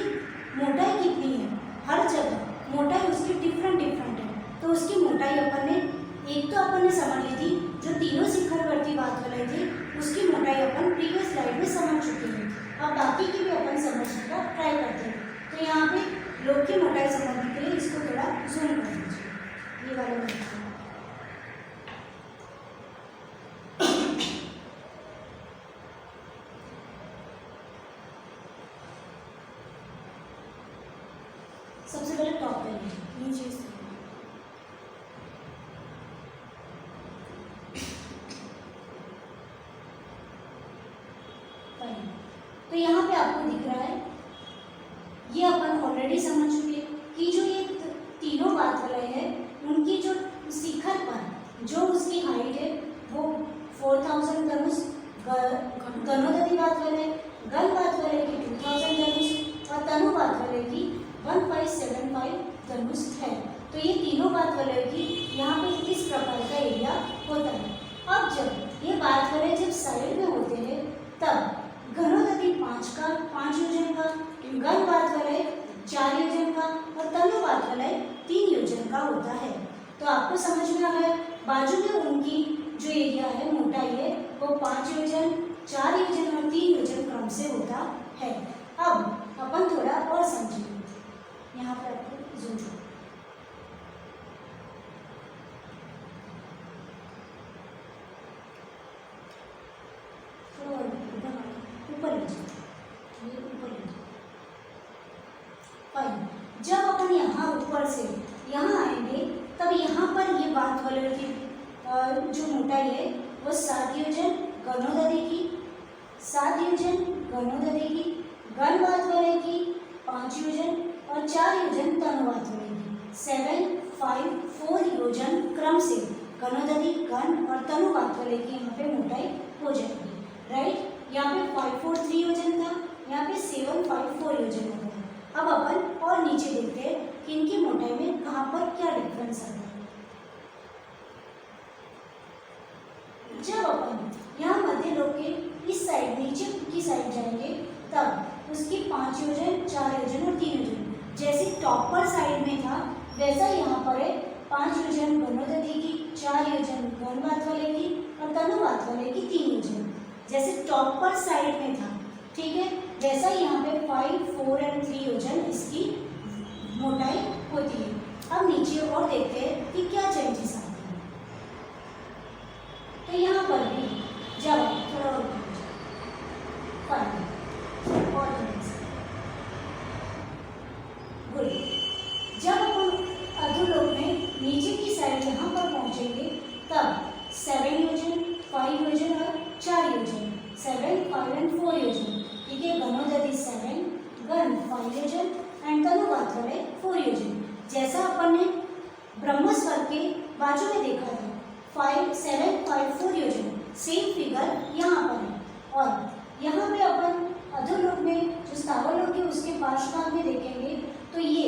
मोटाई कितनी है, हर जगह मोटाई उसकी डिफरेंट है, तो उसकी मोटाई अपन ने एक तो अपन ने समझ ली थी, जो तीनों शिखरवर्ती बात वाले थे उसकी मोटाई अपन प्रीवियस स्लाइड में समझ चुके हैं। अब बाकी की भी अपन समझने का ट्राई करते हैं। तो यहाँ पे लोक की मोटाई समझने के लिए इसको थोड़ा जूम कर दीजिए, ये वाला देखिए। सबसे पहले टॉप पे नीचे से तो यहाँ पे आपको दिख रहा है, ये अपन ऑलरेडी समझ चुके कि जो ये तीनों बात वाले हैं उनकी जो शिखर पर जो उसकी हाइट है वो 4000 धनुष, घनोदधि बात वाले, घन बात वाले की 2000 धनुष और तनु बात वाले की 1575 धनुष है। तो ये तीनों बात वाले की यहाँ पे इस प्रकार का एरिया होता है। अब जब ये बात वाले जब साइड में होते हैं तब घनोदधि 5 योजन का, घन बात वाले 4 योजन का और तनु बात वाले 3 योजन का होता है। तो आपको समझ में आ गया, बाजू में उनकी जो एरिया है मोटाई है वो 5 योजन, 4 योजन और 3 योजन क्रम से होता है। अब अपन थोड़ा और समझेंगे, यहाँ पर आपको जूम करो। ऊपर ले जाओ, ये ऊपर ले जाओ, फाइन। पर ये बात वाले की जो मोटाई है वो 7 योजन गनोदरी की, 7 योजन गनोदरी की, घन बात वाले की 5 योजन और 4 योजन तनुवात वाले की। 7, 5, 4 योजन क्रम से गनोदरी, घन और तनुवात वाले की यहाँ पे मोटाई हो जाएगी। राइट, यहाँ पे 5, 4, 3 योजन था, यहाँ पे 7, 5, 4 योजन हो गया। अब अपन और नीचे देखते हैं कि इनकी मोटाई में कहाँ पर क्या डिफरेंस आता है। जब अपन यहाँ मध्य लोक के इस साइड नीचे की साइड जाएंगे तब उसकी 5 योजन, 4 योजन और 3 योजन, जैसे टॉपर साइड में था वैसा यहाँ पर है 5 योजन गनोदरी की, 4 योजन घन बात वाले की और तनुवात वाले की 3 योजन, जैसे टॉपर साइड में था, ठीक है, वैसा यहाँ पे 5, 4 और 3 योजन इसकी मोटाई होती है। अब नीचे और देखते हैं कि क्या चेंजेस आते हैं। तो यहाँ पर भी जब थोड़ा और गुड, जब अपन अधोलोक में नीचे की साइड यहाँ पर पहुँचेंगे तब 7 योजन, 5 योजन और 4 योजन, 7, 5 और 4 योजन, ठीक है, गनोदरी 7, घन 5 योजन एंड तनुवात वाले 4 योजन, जैसा अपन ने ब्रह्मस्वर के बाजू में देखा था 5, 7, 5, 4 योजन, सेम फिगर यहाँ पर है। और यहाँ पे अपन अधोलोक में जो स्थावर लोक है उसके पार्श्व में देखेंगे तो ये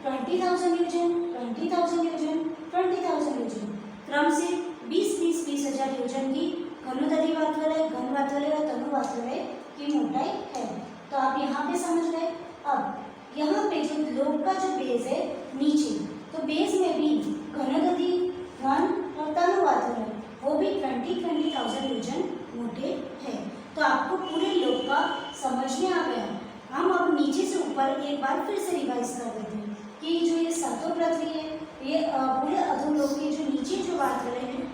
20,000 योजन, 20,000 योजन, 20,000 योजन क्रम से 20,000 योजन की गनोदरी बात वाले, घन बात वाले और तनुवात वाले की मोटाई है। तो आप यहाँ पे समझ गए। अब यहाँ पे जो लोक का जो बेस है नीचे, तो बेस में भी गनोदरी, घन और तनुवात वाले वो भी 20,000 योजन मोटे हैं। तो आपको पूरे लोक का समझ में आ गया। हम अब नीचे से ऊपर एक बार फिर से रिवाइज कर देते हैं कि जो ये सातों पृथ्वी है, ये पूरे अधोलोक के जो नीचे जो बात कर रहे हैं,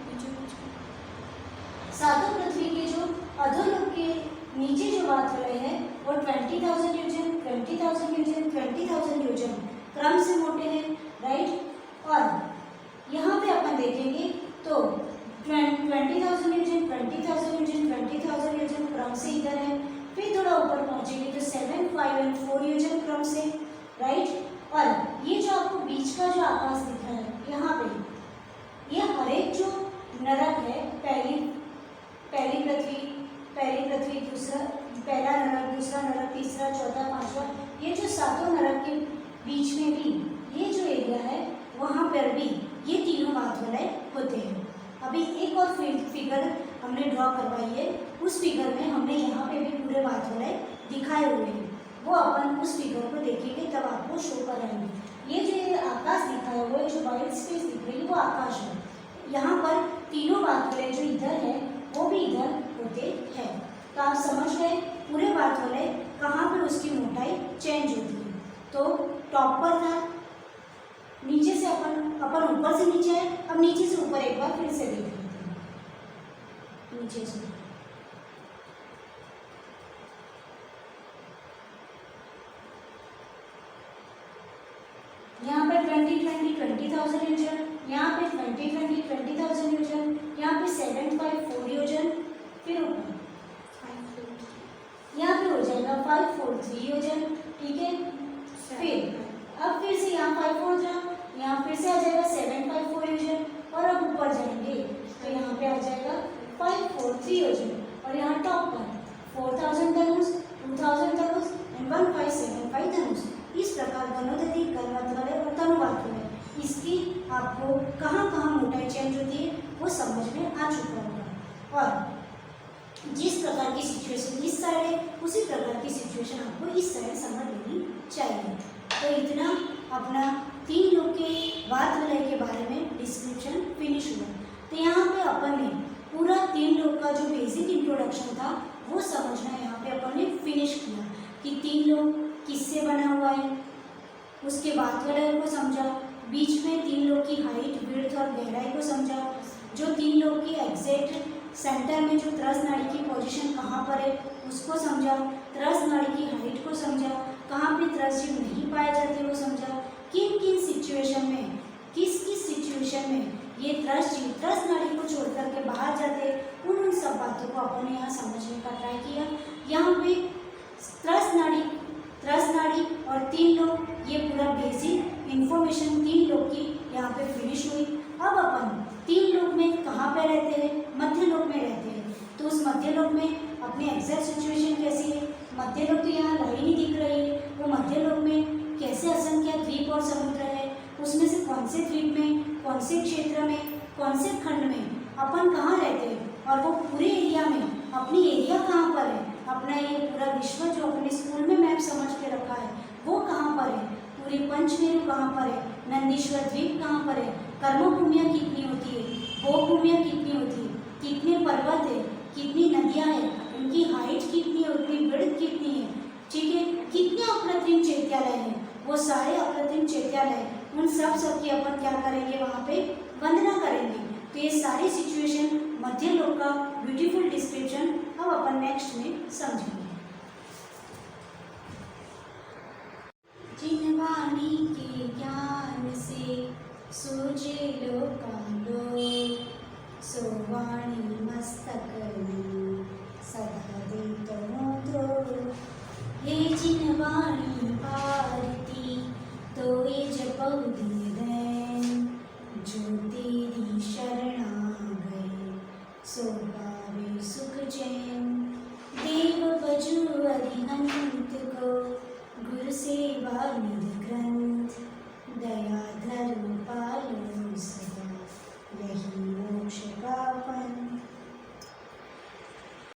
सातों पृथ्वी के जो अधोलोक के नीचे जो बात कर रहे हैं वो 20,000 योजन, 20,000 योजन, 20,000 योजन क्रम से मोटे हैं। राइट, और यहाँ पे अपन देखेंगे तो 20,000 योजन, 20,000 योजन, 20,000 योजन क्रम से इधर है। फिर थोड़ा ऊपर पहुंचेंगे तो 7, 5 और 4 योजन क्रम से। राइट, और ये जो आपको बीच का जो आकाश दिख रहा है यहाँ पे, ये हर एक जो नरक है, पहली पृथ्वी, दूसरा पहला नरक, दूसरा नरक, तीसरा, चौथा, पांचवा, ये जो सातों नरक के बीच में भी ये जो एरिया है वहाँ पर भी ये तीनों बात वाले होते हैं। अभी एक और फिगर हमने ड्रॉ करवाई है, उस फिगर में हमने यहाँ पे भी पूरे बात वाले दिखाए हुए हैं, वो अपन उस फिगर को देखेंगे तब आपको शो कराएंगे। ये जो आकाश दिखाया हुआ है, जो वाइट स्पेस दिख रही है वो आकाश है। यहाँ पर तीनों बात वाले जो इधर है वो भी इधर होते हैं। तो आप समझ गए पूरे बात वाले कहाँ पे उसकी मोटाई चेंज होती है। तो टॉप पर था, नीचे से अपन ऊपर से नीचे है, अब नीचे से ऊपर एक बार फिर से देख लेते हैं। नीचे से यहाँ पे 20,000 योजन, यहाँ पे 20,000 योजन, यहाँ पे 7, 5, 4 योजन, फिर ऊपर यहाँ पे हो जाएगा 5, 4, 3 योजन, ठीक है। फिर से यहाँ 5, 4 था, यहाँ फिर से आ जाएगा 7, 5, 4 योजन, और अब ऊपर जाएंगे तो यहाँ पे आ जाएगा 5, 4, 3 योजन, और यहाँ टॉप पर 4,000 धनुष, 2,000 धनुष एंड 1,575 धनुष। इस प्रकार गनोदरी, घनवात वाले और तनुवात वाले इसकी आपको कहाँ कहाँ मोटाई चेंज होती है वो समझ में आ चुका होगा। और जिस प्रकार की सिचुएशन इस साइड है उसी प्रकार की सिचुएशन आपको इस साइड समझ लेनी चाहिए। तो इतना अपना 3 लोग के बात विलय के बारे में डिस्क्रिप्शन फिनिश हुआ। तो यहाँ पे अपन ने पूरा 3 लोग का जो बेसिक इंट्रोडक्शन था वो समझना यहाँ पे अपन ने फिनिश किया कि 3 लोग किससे बना हुआ है, उसके बात विलय को समझा, बीच में 3 लोग की हाइट, विड्थ और गहराई को समझा, जो 3 लोग की एग्जैक्ट सेंटर में जो त्रस नाड़ी की पोजीशन कहाँ पर है उसको समझा, त्रस नाड़ी की हाइट को समझा, कहाँ पे त्रस जीव नहीं पाए जाते वो समझा, किन किन सिचुएशन में किस सिचुएशन में ये त्रस नाड़ी को छोड़ करके बाहर जाते हैं, उन सब बातों को अपन ने यहाँ समझने का ट्राई किया। यहाँ पे त्रस नाड़ी और 3 लोग, ये पूरा बेसिक इंफॉर्मेशन 3 लोग की यहाँ पे फिनिश हुई। अब अपन 3 लोग में कहाँ पे रहते हैं? मध्य लोक में रहते हैं। तो उस मध्य लोक में अपनी एग्जैक्ट सिचुएशन कैसी है? मध्य लोक तो यहाँ लाइन ही दिख रही है। वो मध्य लोक में कैसे असंख्य द्वीप और समुद्र है, उसमें से कौन से द्वीप में, कौन से क्षेत्र में, कौन से खंड में अपन कहाँ रहते हैं, और वो पूरे एरिया में अपनी एरिया कहाँ पर है, अपना ये पूरा विश्व जो अपने स्कूल में मैप समझ के रखा है वो कहाँ पर है, पूरी पंचमेरु कहाँ पर है, नंदीश्वर द्वीप कहाँ पर है, कर्मभूमियाँ कितनी होती है, भोगभूमियाँ कितनी होती है, कितने पर्वत है, कितनी नदियाँ हैं, उनकी हाइट कितनी है, उनकी विड्थ कितनी है, ठीक है, कितने अप्रतिम चैत्यालय हैं, वो सारे अप्रतिम चैत्यालय, उन सब की अपन क्या करेंगे, वहाँ पे वंदना करेंगे। तो ये सारी सिचुएशन मध्य लोक का ब्यूटीफुल डिस्क्रिप्शन अब अपन नेक्स्ट में समझेंगे। जिन वाणी के ज्ञान से सूझे लोकालो, सो वाणी मस्तक में सदा देत मुद्रो। हे जिन वाणी भारती तो ये जपऊ दिन दैन, जो तेरी शरणा गए सो पावे सुख चैन। देव बजु अरिहंत को गुरु सेवा निधि ग्रंथ, दया धर्म पालो सदा यही मोक्ष का